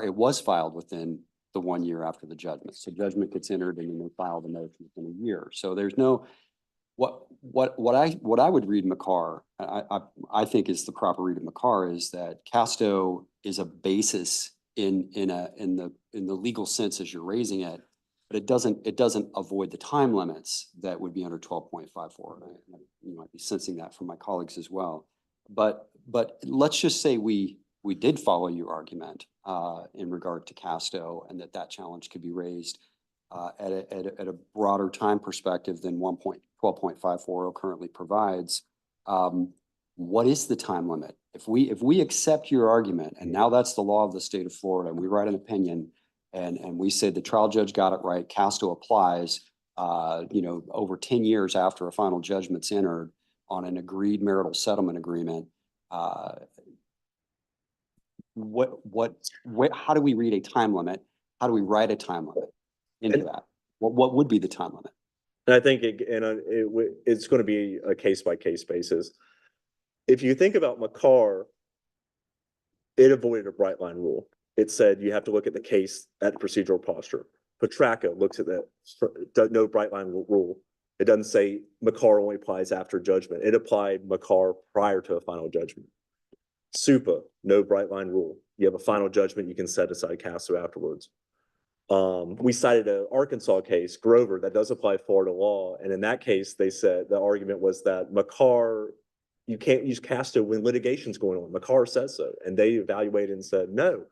it was filed within the 1 year after the judgment. So judgment gets entered and then they file the motion within a year. So there's no, what I would read McCarr, I think is the proper read of McCarr is that Casto is a basis in the legal sense as you're raising it, but it doesn't avoid the time limits that would be under 12.54. You might be sensing that from my colleagues as well. But let's just say we did follow your argument in regard to Casto and that challenge could be raised at a broader time perspective than 12.540 currently provides. What is the time limit? If we accept your argument, and now that's the law of the state of Florida, and we write an opinion, And we said the trial judge got it right. Casto applies, over 10 years after a final judgment's entered on an agreed marital settlement agreement. How do we read a time limit? How do we write a time limit into And- that? What would be the time limit? And I think it's going to be a case by case basis. If you think about McCarr, it avoided a bright line rule. It said you have to look at the case at procedural posture. Petracca looks at that, no bright line rule. It doesn't say McCarr only applies after judgment. It applied McCarr prior to a final judgment. SUPA, no bright line rule. You have a final judgment, you can set aside Casto afterwards. We cited an Arkansas case, Grover, that does apply Florida law. And in that case, they said the argument was that McCarr, you can't use Casto when litigation's going on. McCarr says so. And they evaluated and said, no,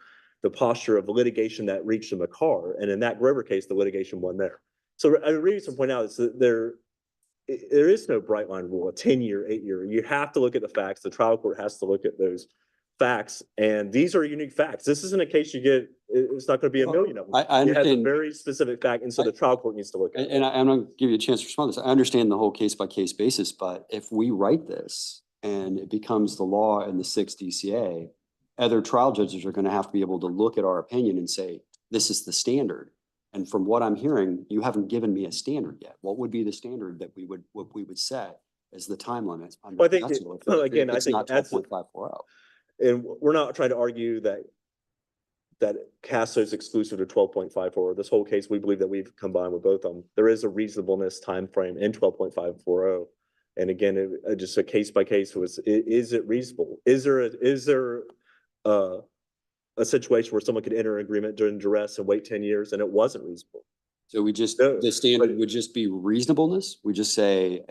the posture of the litigation that reached the McCarr. And in that Grover case, the litigation won there. So I really want to point out is that there is no bright line rule, a 10-year, 8-year. You have to look at the facts. The trial court has to look at those facts. And these are unique facts. This isn't a case you get, it's not going to be a million of them. I It has a understand. very specific fact. And so the trial court needs to look at it. And I'm going to give you a chance to respond to this. I understand the whole case by case basis, but if we write this and it becomes the law in the 6th DCA, other trial judges are going to have to be able to look at our opinion and say, this is the standard. And from what I'm hearing, you haven't given me a standard yet. What would be the standard that what we would set as the time limit? Well, I think again, I it's think not that's 12.540. and we're not trying to argue that Casto is exclusive to 12.54. This whole case, we believe that we've combined with both of them. There is a reasonableness time frame in 12.540. And again, just a case by case was, is it reasonable? Is there a situation where someone could enter an agreement during duress and wait 10 years and it wasn't reasonable? So No, the standard would just be reasonableness. We just say,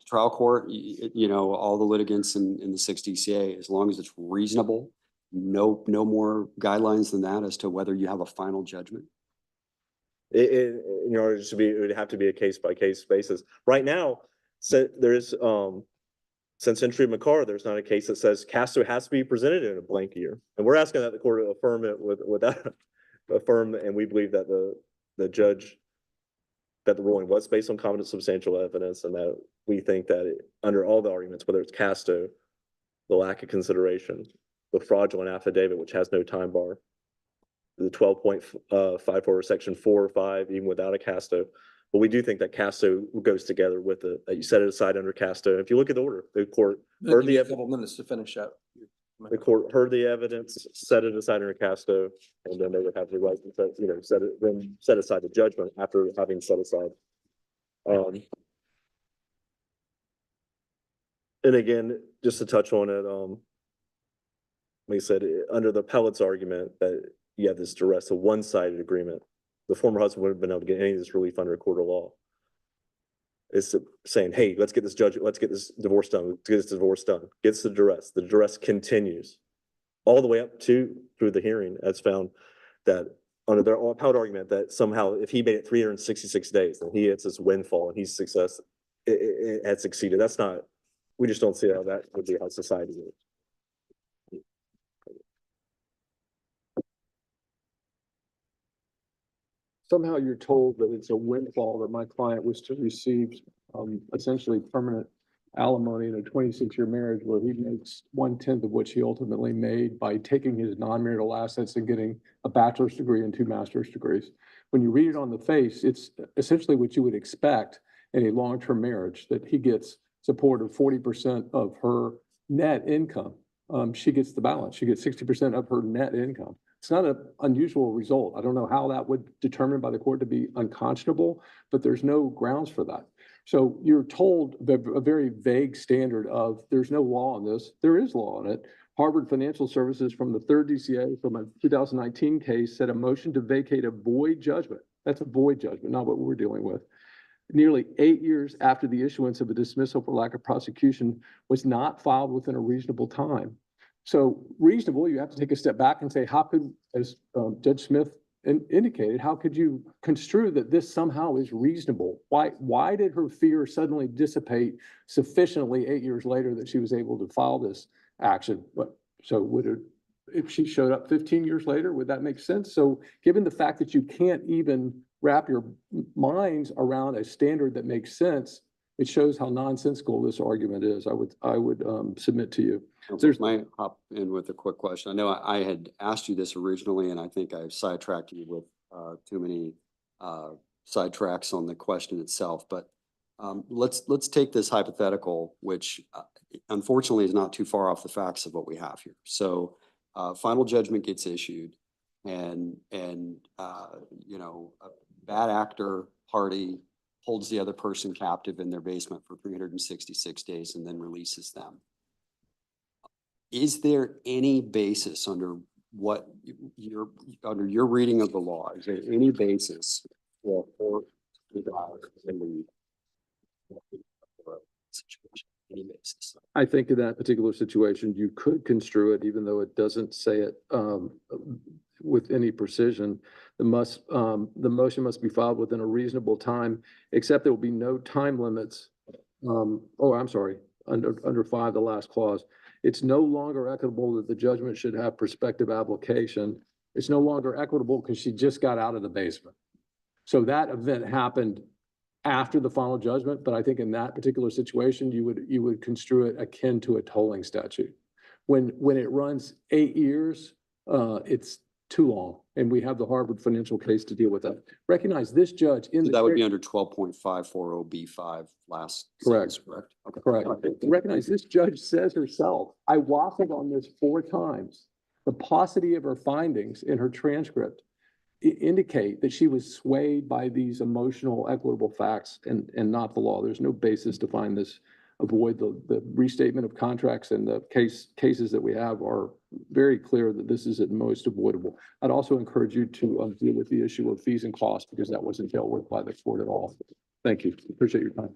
trial court, all the litigants in the 6th DCA, as long as it's reasonable, no more guidelines than that as to whether you have a final judgment. It would have to be a case by case basis. Right now, so there is, since entry of McCarr, there's not a case that says Casto has to be presented in a blank year. And we're asking that the court affirm it affirm, and we believe that the judge, that the ruling was based on competent substantial evidence, and that we think that under all the arguments, whether it's Casto, the lack of consideration, the fraudulent affidavit, which has no time bar, the 12.54 section 4 or 5, even without a Casto. But we do think that Casto goes together with it, that you set it aside under Casto. If you look at the order, the court heard the Couple minutes to finish up. The court heard the evidence, set it aside under Casto, and then they would have the right to set aside the judgment after having set aside. And again, just to touch on it, like I said, under the appellate's argument that you have this duress, a one-sided agreement, the former husband wouldn't have been able to get any of this relief under a court of law. It's saying, hey, let's get this divorce done, let's get this divorce done, gets the duress continues all the way up to through the hearing. That's found that under their appellate argument that somehow if he made it 366 days, then he gets this windfall and he's success, it had succeeded. That's not, we just don't see how that would be how society is. Somehow you're told that it's a windfall that my client was to receive essentially permanent alimony in a 26-year marriage where he makes 1/10 of what she ultimately made by taking his non-marital assets and getting a bachelor's degree and 2 master's degrees. When you read it on the face, it's essentially what you would expect in a long-term marriage, that he gets support of 40% of her net income. She gets the balance. She gets 60% of her net income. It's not an unusual result. I don't know how that would determined by the court to be unconscionable, but there's no grounds for that. So you're told a very vague standard of there's no law on this. There is law on it. Harvard Financial Services from the 3rd DCA from a 2019 case said a motion to vacate a void judgment. That's a void judgment, not what we're dealing with. Nearly 8 years after the issuance of a dismissal for lack of prosecution was not filed within a reasonable time. So reasonable, you have to take a step back and say, how could, as Judge Smith indicated, how could you construe that this somehow is reasonable? Why did her fear suddenly dissipate sufficiently 8 years later that she was able to file this action? But so would it if she showed up 15 years later, would that make sense? So given the fact that you can't even wrap your minds around a standard that makes sense, it shows how nonsensical this argument is. I would submit to you. There's- May I hop in with a quick question? I know I had asked you this originally, and I think I've sidetracked you with too many sidetracks on the question itself, but let's take this hypothetical, which unfortunately is not too far off the facts of what we have here. So final judgment gets issued, and you know, a bad actor party holds the other person captive in their basement for 366 days and then releases them. Is there any basis under what under your reading of the law, is there any basis for any basis? I think in that particular situation, you could construe it, even though it doesn't say it with any precision. The motion must be filed within a reasonable time, except there will be no time limits. I'm sorry, under 5, the last clause. It's no longer equitable that the judgment should have prospective application. It's no longer equitable because she just got out of the basement. So that event happened after the final judgment, but I think in that particular situation, you would construe it akin to a tolling statute. When it runs 8 years, it's too long, and we have the Harvard Financial case to deal with that. Recognize this judge in So the. that would be under 12.540B5 last. Correct. sentence, correct? Okay. Correct. Recognize this judge says herself, I waffled on this 4 times. The paucity of her findings in her transcript indicate that she was swayed by these emotional, equitable facts and not the law. There's no basis to find this. Avoid the restatement of contracts, and the cases that we have are very clear that this is at most avoidable. I'd also encourage you to deal with the issue of fees and costs, because that wasn't dealt with by the court at all. Thank you. Appreciate your time.